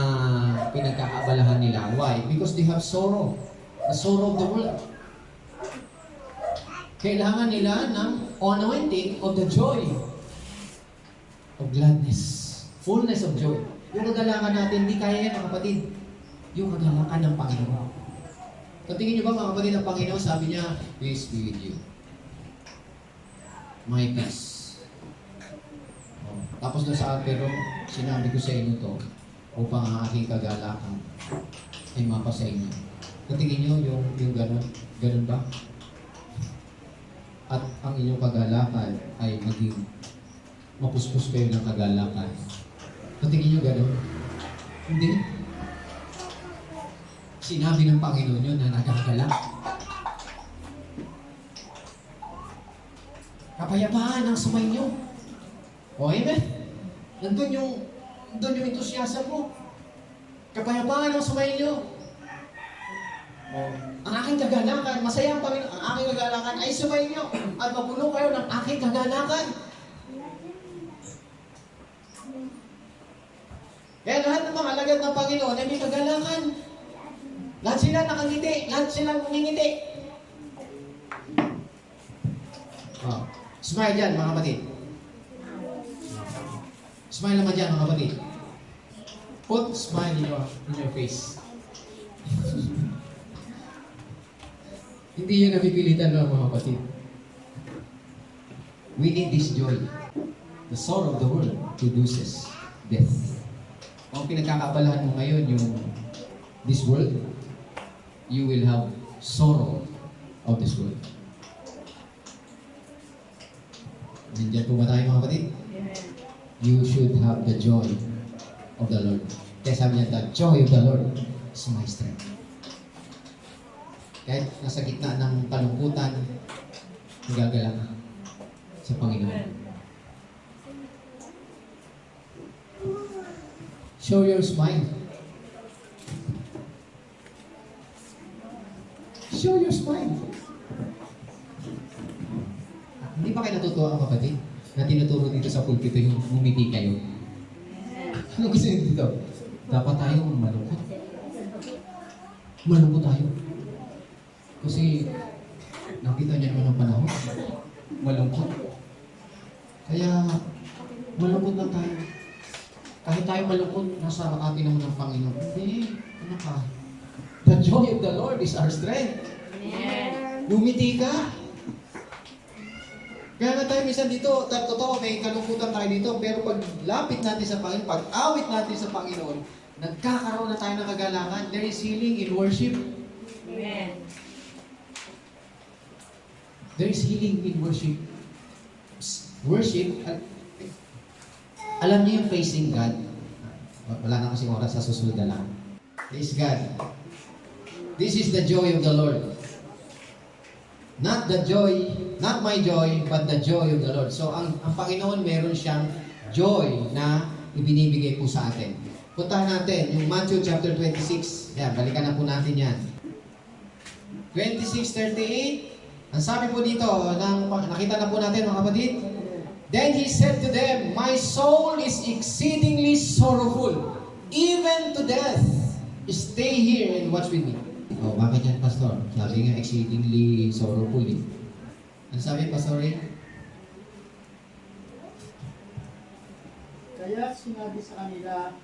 pinagkakaabalahan nila? Why? Because they have sorrow. The sorrow of the world. Kailangan nila ng anointing of the joy of gladness. Fullness of joy. Yung kagalakan natin, hindi kaya yan mga kapatid. Yung kagalakan ng Panginoon. Katingin nyo ba mga kapatid ng Panginoon, sabi niya, peace be with you. My peace. Tapos doon sa pero sinabi ko sa inyo to, upang ang aking kagalakan ay mapa sa inyo. Katingin nyo yung ganun. Ganun ba? At ang inyong kagalakan ay maging mapuspos kayo ng kagalakan. Patingin nyo gano'n? Hindi. Sinabi ng Panginoon yun na nagagalak. Kapayapaan ang sumainyo. O, amen? Nandun yung entusiasm mo. Kapayapaan ang sumainyo. O, ang aking kagalakan, masaya ang Panginoon, ang aking kagalakan ay sumainyo. At mapuno kayo ng aking kagalakan. Kaya lahat ng mga alagad ng Panginoon ay may kagalakan. Lahat sila nakangiti. Lahat sila ngingiti. Oh. Smile dyan, mga kapatid. Smile naman dyan, mga kapatid. Put smile in your face. Hindi yun napipilitan lang, mga kapatid. We need this joy. The sorrow of the world produces death. Kung pinagkakaabalahan mo ngayon yung this world, you will have sorrow of this world. Nandiyan po ba tayo mga kapatid? You should have the joy of the Lord. Kaya sabi niya, the joy of the Lord is my strength. Kahit nasa gitna ng kalungkutan, nagagalang sa Panginoon. Show your smile. Show your smile. Hindi ba kayo natutuwa ang kapatid na tinuturo dito sa pulpito yung ngumiti kayo? Ano gusto nyo dito? Dapat tayo malungkot. Malungkot tayo. Kasi nakita niyo naman ang panahon. Malungkot. Kaya malungkot lang tayo. Kahit tayo malungkot, nasa atin naman ang Panginoon. Hindi. Ano ka? The joy of the Lord is our strength. Amen. Lumiti ka. Kaya nga tayo minsan dito, totoo, may kalungkutan tayo dito, pero pag lapit natin sa Panginoon, pag awit natin sa Panginoon, Nagkakaroon na tayo ng kagalakan. There is healing in worship. Amen. There is healing in worship. Worship, alam niyo yung praising God? Wala na kasing oras sa susunod na lang. Praise God. This is the joy of the Lord. Not my joy, but the joy of the Lord. So, ang Panginoon, meron siyang joy na ibinibigay po sa atin. Puntahan natin yung Matthew chapter 26. Yan, balikan na po natin yan. 26:38. Ang sabi po dito, nakita na po natin mga kapatid. Then he said to them, my soul is exceedingly sorrowful, even to death. Stay here and watch with me. Oh, bakit yan, Pastor? Sabi nga, exceedingly sorrowful eh. Ano sabi, Pastor Ray? Kaya sinabi sa kanila,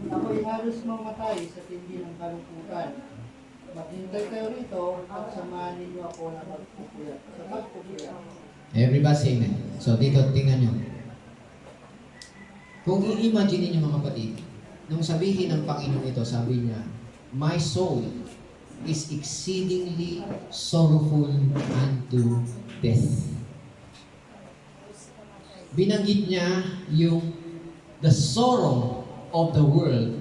ako'y halos mamatay sa tindi ng kalungkutan. Maghintay kayo rito at samahan ninyo ako na magpupuyat. Sa pagpupuyat. Everybody say amen. So dito, tingnan nyo. Kung i-imagine niyo mga kapatid, nung sabihin ng Panginoon ito, sabi niya, my soul is exceedingly sorrowful unto death. Binanggit niya yung the sorrow of the world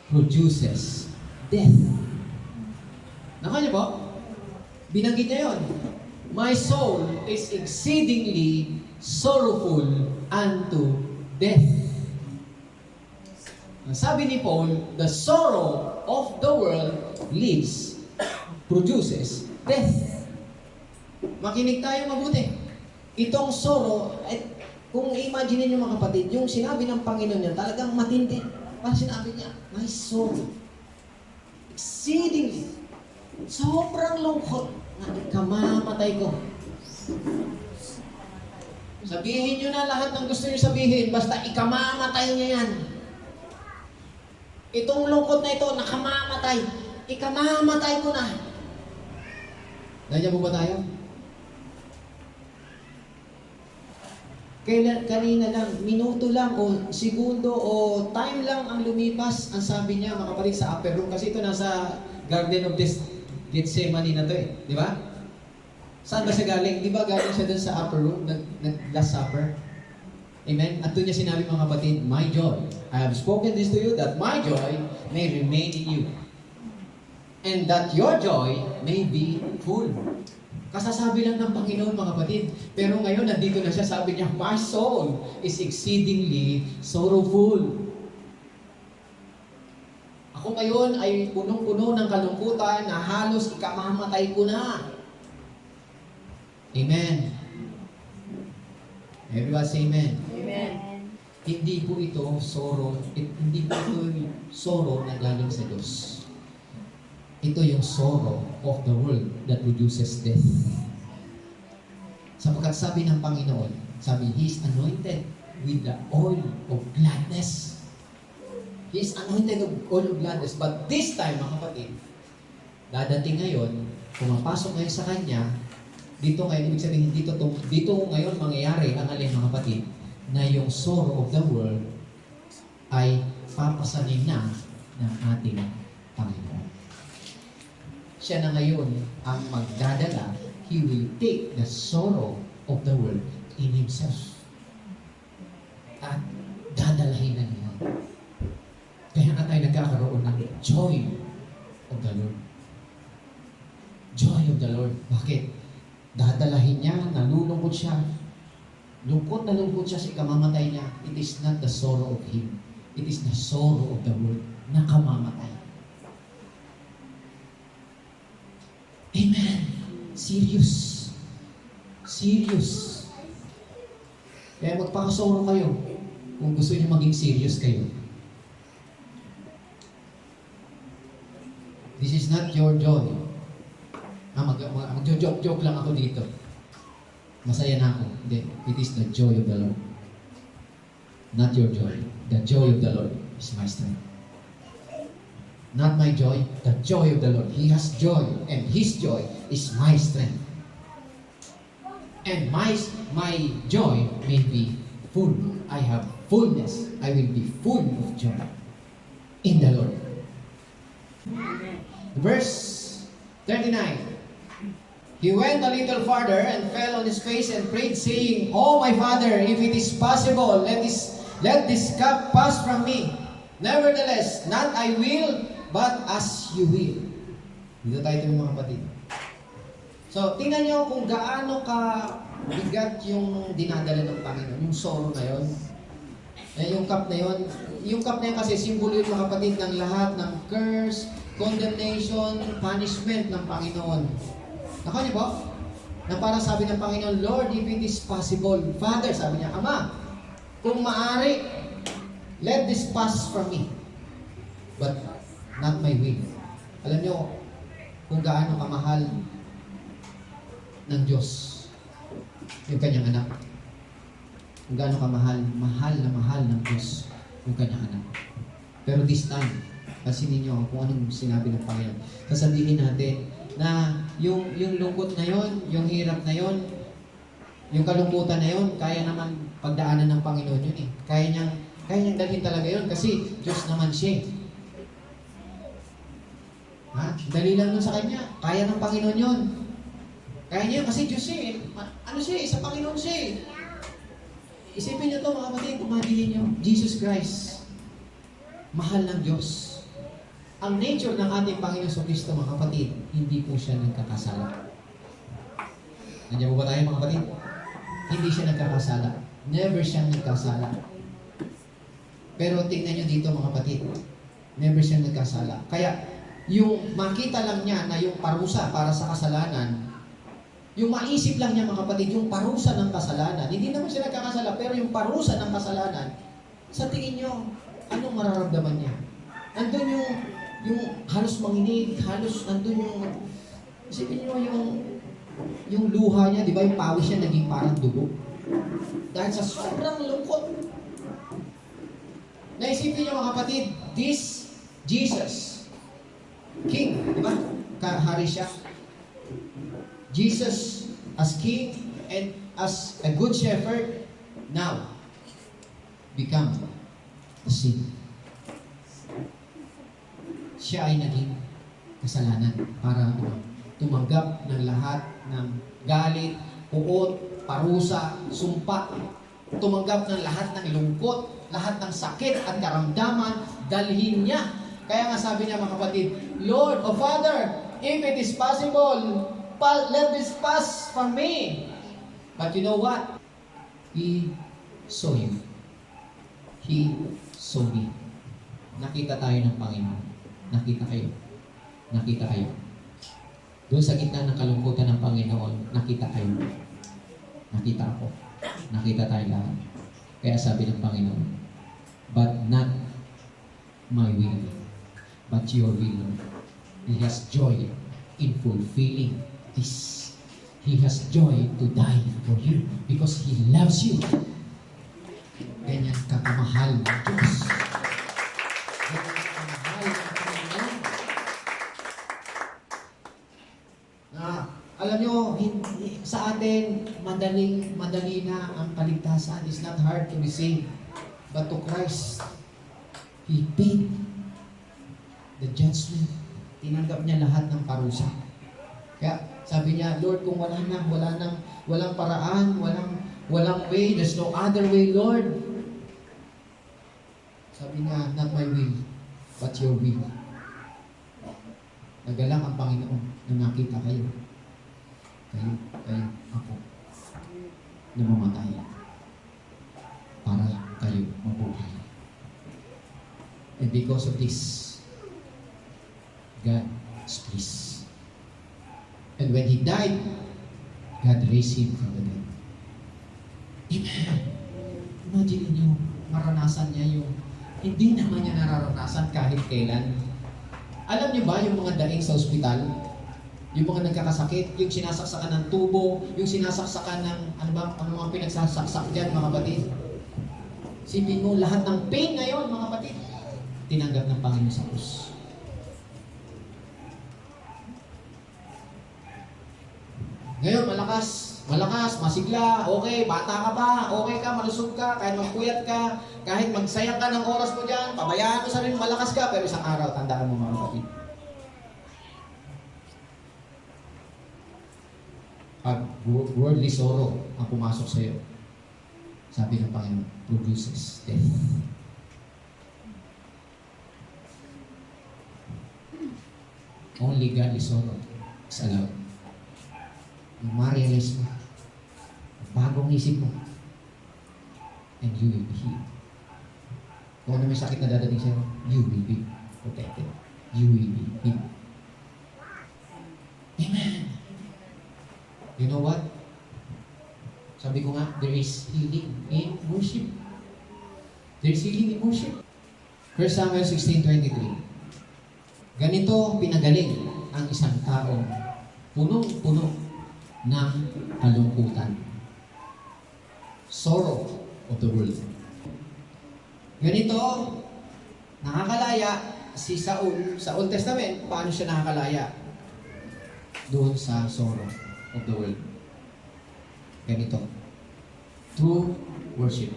produces death. Nakanya po? Binanggit niya yun. My soul is exceedingly sorrowful unto death. Ang sabi ni Paul, the sorrow of the world produces death. Makinig tayo mabuti. Itong sorrow, kung imagine niyo mga kapatid, yung sinabi ng Panginoon niya, talagang matindi. Parang sinabi niya, my soul, exceedingly, sobrang lungkot na ikamamatay ko. Sabihin niyo na lahat ng gusto niyo sabihin, basta ikamamatay niya yan. Itong lungkot na ito, nakamamatay. Ikamamatay ko na. Nandiyan po ba tayo? Kanina lang, minuto lang, o segundo, o time lang ang lumipas, ang sabi niya, mga kapatid, sa upper room. Kasi ito nasa Garden of Gethsemane na to eh. Di ba? Saan ba siya galing? Di ba galing siya dun sa upper room, Last Supper? Amen? At doon niya sinabi mga kapatid, my joy. I have spoken this to you that my joy may remain in you. And that your joy may be full. Kasasabi lang ng Panginoon mga kapatid. Pero ngayon, nandito na siya, sabi niya, my soul is exceedingly sorrowful. Ako ngayon ay punong-puno ng kalungkutan na halos ikamamatay ko na. Amen. Everybody say amen. Amen. Hindi po ito sorrow, hindi po ito sorrow na galing sa Diyos. Ito yung sorrow of the world that produces death. Sapagkat sabi ng Panginoon, sabi, He is anointed with the oil of gladness. He is anointed with oil of gladness. But this time, mga kapatid, dadating ngayon, pumapasok ngayon sa Kanya, dito ngayon, ibig sabihin, dito ngayon mangyayari ang alin mga kapatid, na yung sorrow of the world ay papasanin na ng ating Panginoon. Siya na ngayon ang magdadala. He will take the sorrow of the world in Himself. At dadalahin na niya. Kaya nga tayo nagkakaroon ng joy of the Lord. Joy of the Lord. Bakit? Dadalahin niya, nalulungkot siya. Lungkot na lungkot siya sa ikamamatay niya. It is not the sorrow of Him. It is the sorrow of the world na kamamatay. Amen. Serious. Serious. Kaya magpakasoro kayo kung gusto niyo maging serious kayo. This is not your joy. Mag-joke lang ako dito. Masaya na ako. Hindi. It is the joy of the Lord. Not your joy. The joy of the Lord is my strength. Not my joy, the joy of the Lord. He has joy, and His joy is my strength. And my joy may be full. I have fullness. I will be full of joy. in the Lord. Verse 39. He went a little farther and fell on his face and prayed, saying, "Oh, my Father, if it is possible, let this cup pass from me. Nevertheless, not I will, but as you will." Dito tayo mga kapatid. So, tingnan nyo kung gaano ka bigat yung dinadala ng Panginoon, yung sorrow na yun. Yung cup na yun. Yung cup na yun kasi simbolo yun mga kapatid ng lahat ng curse, condemnation, punishment ng Panginoon. Naka niyo ba? Na parang sabi ng Panginoon, "Lord, if it is possible." Father, sabi niya, "Ama, kung maaari, let this pass from me. But not my will." Alam niyo kung gaano kamahal ng Diyos yung kanyang anak. Kung gaano kamahal, mahal ng Diyos yung kanyang anak. Pero this time, kasi ninyo kung anong sinabi ng Panginoon. Sasabihin natin na yung lungkot na yon, yung hirap na yon, yung kalungkutan na yon, kaya naman pagdaanan ng Panginoon yun eh. Kaya niyang dalhin talaga yon kasi Diyos naman siya. Ha? Dali lang nun sa Kanya. Kaya ng Panginoon yun. Kaya niya kasi Diyos siya eh. Ano siya eh? Sa Panginoon siya eh. Isipin niyo to mga kapatid, imagine niyo, Jesus Christ, mahal ng Diyos. Ang nature ng ating Panginoon sa Kristo, mga kapatid, hindi po siya nagkakasala. Nandiyan po ba tayo, mga kapatid? Hindi siya nagkakasala. Never siyang nagkasala. Pero tingnan niyo dito, mga kapatid, never siyang nagkasala. Kaya, yung makita lang niya na yung parusa para sa kasalanan, yung maisip lang niya, mga kapatid, yung parusa ng kasalanan, hindi naman siya nagkakasala, pero yung parusa ng kasalanan, sa tingin niyo, anong mararamdaman niya? Nandun yung halos manginig, halos nandun isipin niyo yung luha niya, di ba, yung pawis niya naging parang dugo. Dahil sa sobrang lungkot. Naisipin niyo mga kapatid, this Jesus, King, di ba? Kahari siya. Jesus as King and as a good shepherd, now become the sin. Siya ay naging kasalanan para tumanggap ng lahat ng galit, puot, parusa, sumpa. Tumanggap ng lahat ng lungkot, lahat ng sakit at karamdaman, dalhin niya. Kaya nga sabi niya mga kapatid, "Lord, O Father, if it is possible, let this pass from me." But you know what? He saw you. He saw me. Nakita tayo ng Panginoon. Nakita kayo. Nakita kayo. Doon sa gitna ng kalungkutan ng Panginoon, nakita kayo. Nakita ako. Nakita tayo lahat. Kaya sabi ng Panginoon, "But not my will, but your will." He has joy in fulfilling this. He has joy to die for you because He loves you. Ganyan kakamahal ng Diyos. Ganyan kakamahal ng Panginoon. Alam nyo, sa atin, madali na ang kaligtasan. It's not hard to be saved. But to Christ, He paid the judgment. Tinanggap niya lahat ng parusa. Kaya sabi niya, "Lord, kung walang paraan, walang way, there's no other way, Lord." Sabi niya, "Not my will, but your will." Nagalang ang Panginoon na nakita kayo. Kayo, ako, na mamatay para kayo mabuhay. And because of this, God is pleased. And when He died, God raised Him from the dead. Amen. Imagine niyo, maranasan niya yung hindi naman niya nararanasan kahit kailan. Alam niyo ba yung mga daing sa ospital? Yung mga nagkakasakit, yung sinasaksakan ng tubo, yung sinasaksakan ng, ano mga pinagsasaksak dyan, mga kapatid. Sipin mo, lahat ng pain ngayon, mga kapatid, tinanggap ng Panginoon sa krus. Ngayon, malakas malakas, masigla, okay, bata ka pa, okay ka, malusog ka, kahit magpuyat ka, kahit magsayang ka ng oras mo dyan, pabayaan mo sa rin, malakas ka, pero isang araw, tandaan mo mga kapatid. Pag worldly sorrow ang pumasok sa iyo, sabi ng Panginoon, produces death. Only godly sorrow is allowed. Yung ma-realize mo, bagong isip mo, and you will be healed. Kung ano may sakit na dadating sa'yo, you will be protected. You will be healed. Amen. You know what? Sabi ko nga, there is healing in worship. There is healing in worship. 1 Samuel 16:23. Ganito pinagaling ang isang tao punong-puno ng kalungkutan. Sorrow of the world. Ganito, nakakalaya si Saul sa Old Testament. Paano siya nakakalaya? Doon sa sorrow of the world. Ganito. Through worship.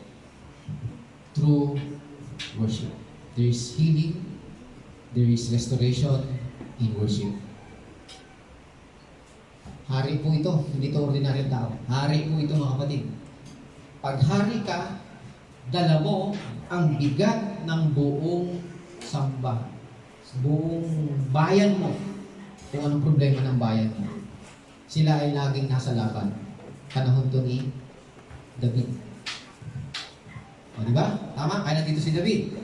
Through worship. There is healing. There is restoration in worship. Hari po ito. Hindi ito ordinaryong tao. Hari po ito mga kapatid. Pag hari ka, dala mo ang bigat ng buong sambahan. Buong bayan mo. Kung anong problema ng bayan mo. Sila ay laging nasa laban. Panahon to ni David. O, diba? Tama? Kaya nandito si David.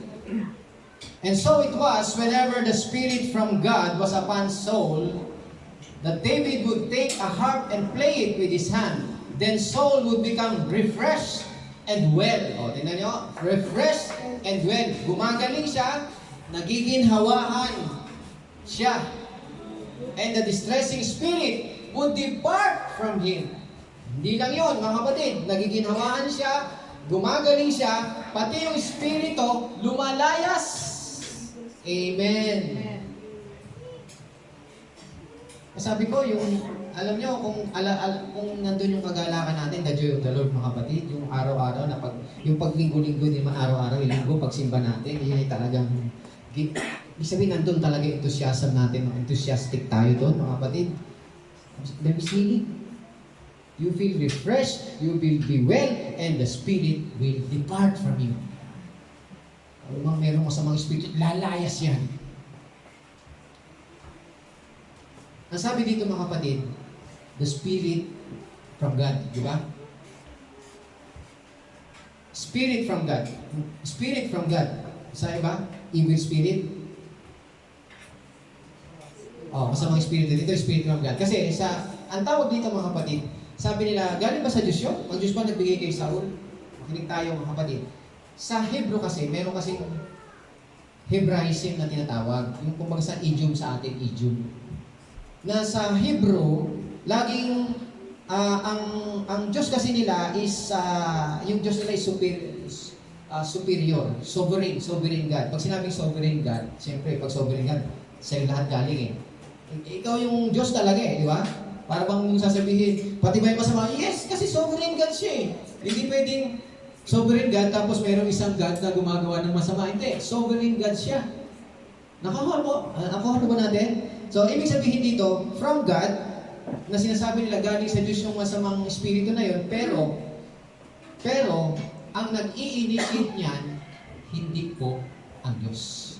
And so it was, whenever the Spirit from God was upon Saul, that David would take a harp and play it with his hand. Then Saul would become refreshed and well. O, tingnan nyo. Refreshed and well. Gumagaling siya, nagiginhawaan siya. And the distressing spirit would depart from him. Hindi lang yun, mga kapatid. Nagiginhawaan siya, gumagaling siya, pati yung espiritu lumalayas. Amen. Sabi ko, yung, alam nyo, kung nandun yung kagalakan natin, the joy of the Lord, mga kapatid, yung araw-araw, na yung paglinggo-linggo, di man araw-araw, yung linggo, pagsimba natin, yun ay talagang, ibig sabihin, nandun talaga yung enthusiasm natin, enthusiastic tayo doon, mga kapatid. There is healing. You feel refreshed, you will be well, and the Spirit will depart from you. Kung merong masamang Spirit, lalayas yan. Ang sabi dito mga kapatid, the Spirit from God, di ba? Spirit from God. Spirit from God. Sa iba, evil spirit. Masamang spirit. Ito yung Spirit from God. Kasi ang tawag dito mga kapatid, sabi nila, galing ba sa Diyos yun? Ang Diyos ba nagbigay kay Saul? Makinig tayo mga kapatid. Sa Hebrew kasi, meron kasing Hebraism na tinatawag. Yung kumbaga sa idiom sa atin, idiom. Na sa Hebrew, laging ang Diyos kasi nila is yung Diyos nila is superior, sovereign God. Pag sinabing sovereign God, siyempre pag sovereign God, sa'yo lahat galing Ikaw yung Diyos talaga di ba? Para bang yung sasabihin, pati ba yung masama? Yes, kasi sovereign God siya Hindi pwedeng sovereign God tapos mayroong isang God na gumagawa ng masama. Hindi, sovereign God siya. Nakuha ba natin? So, ibig sabihin dito, from God, na sinasabi nila galing sa Diyos yung masamang espiritu na yun, pero, ang nag-i-initiate niyan, hindi po ang Diyos.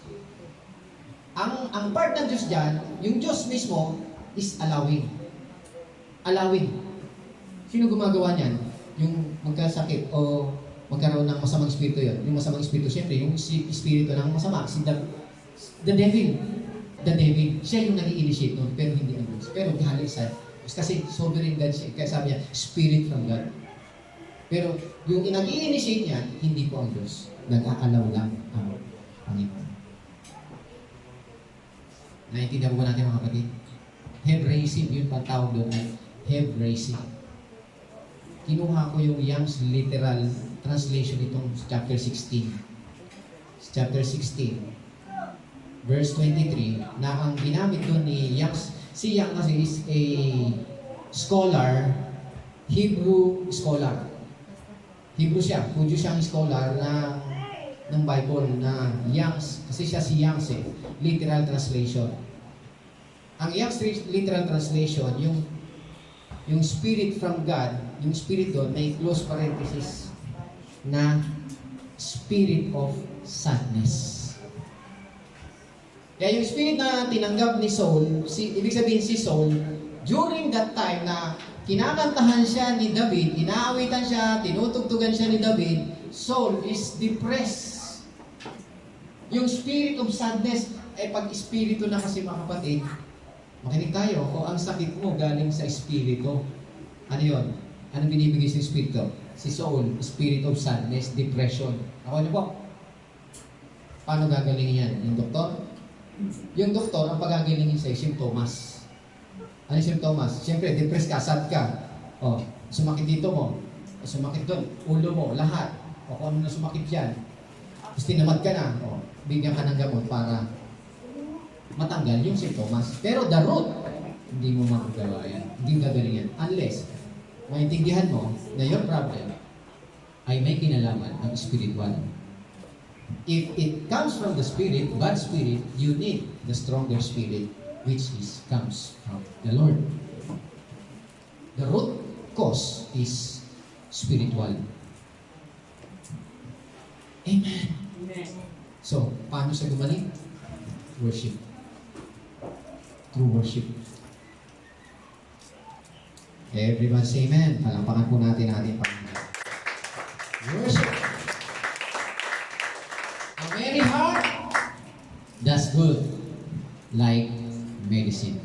Ang part ng Diyos dyan, yung Diyos mismo, is allowing. Allowing. Sino gumagawa niyan? Yung magkasakit o magkaroon ng masamang espiritu yun. Yung masamang espiritu, siyempre, yung espiritu ng masama, the devil. The devil, siya yung nag-i-initiate nun, pero hindi ang Diyos. Pero galing sa Diyos. Kasi sovereign God siya. Kaya sabi niya, Spirit from God. Pero yung nag-i-initiate niya, hindi po ang Diyos. Nag-aalaw lang ang Panginoon. Naintindihan mo ba natin mga kapatid? Hebraism, yun pa tawag doon ay Hebraism. Kinuha ko yung Young's literal translation itong chapter 16. Chapter 16. Verse 23, na ang ginamit doon ni Young, si Young kasi is a scholar Hebrew scholar. Hebrew siya, Hudyo siyang scholar ng Bible na Young's, kasi siya si Young's literal translation. Ang Young's literal translation, yung spirit from God, yung spirit doon, may close parenthesis na spirit of sadness. Kaya yung spirit na tinanggap ni Saul, ibig sabihin si Saul, during that time na kinakantahan siya ni David, inaawitan siya, tinutugtugan siya ni David, Saul is depressed. Yung spirit of sadness, pag espiritu na kasi mga kapatid, makinig tayo, kung ang sakit mo galing sa espiritu, ano yun? Anong binibigay sa espiritu? Si Saul, spirit of sadness, depression. Ako ano po? Paano gagalingin yan? Yung doktor? Yung doktor, ang pagagalingin sa'yo, simptomas. Ano yung simptomas? Siyempre, depressed ka, sad ka. O, sumakit dito mo. O, sumakit doon. Ulo mo, lahat. O, kung ano na sumakit yan. Tapos tinamad ka na. O, bigyan ka ng gamot para matanggal yung simptomas. Pero the root, hindi mo magagawa yan. Hindi gagaling yan. Unless, maintindihan mo na your problem ay may kinalaman ng spiritual. If it comes from the spirit, God's spirit, you need the stronger spirit which comes from the Lord. The root cause is spiritual. Amen. So, paano siya gumaling? Worship. Through worship. Everyone say amen. Palampakan po natin ating Panginoon. Worship. A merry heart does good like medicine.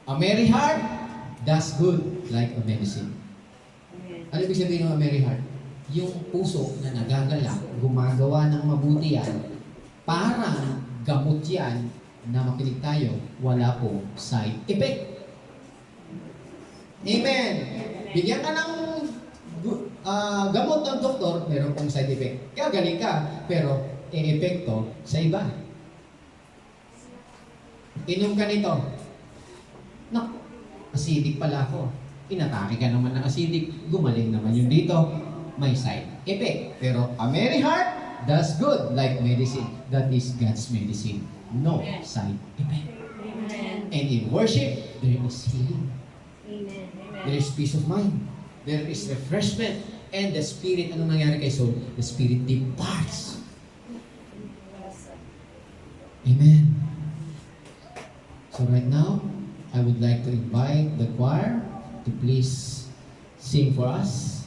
A merry heart does good like a medicine. Ano ibig sabihin ng a merry heart? Yung puso na nagagala, gumagawa ng mabuti yan, parang gamot yan na makinig tayo, wala po side effect. Amen. Bigyan ka ng gamot ng doktor, meron pong side effect. Gagaling ka, pero e-epekto sa iba. Inom ka nito. Naku, acidic pala ako. Inatake ka naman ng acidic, gumaling naman yung dito. May side effect. Pero a merry heart does good like medicine. That is God's medicine. No side effect. And in worship, there is healing. There is peace of mind. There is refreshment. And the Spirit, anong nangyari kay Saul? The Spirit departs. Amen. So right now, I would like to invite the choir to please sing for us.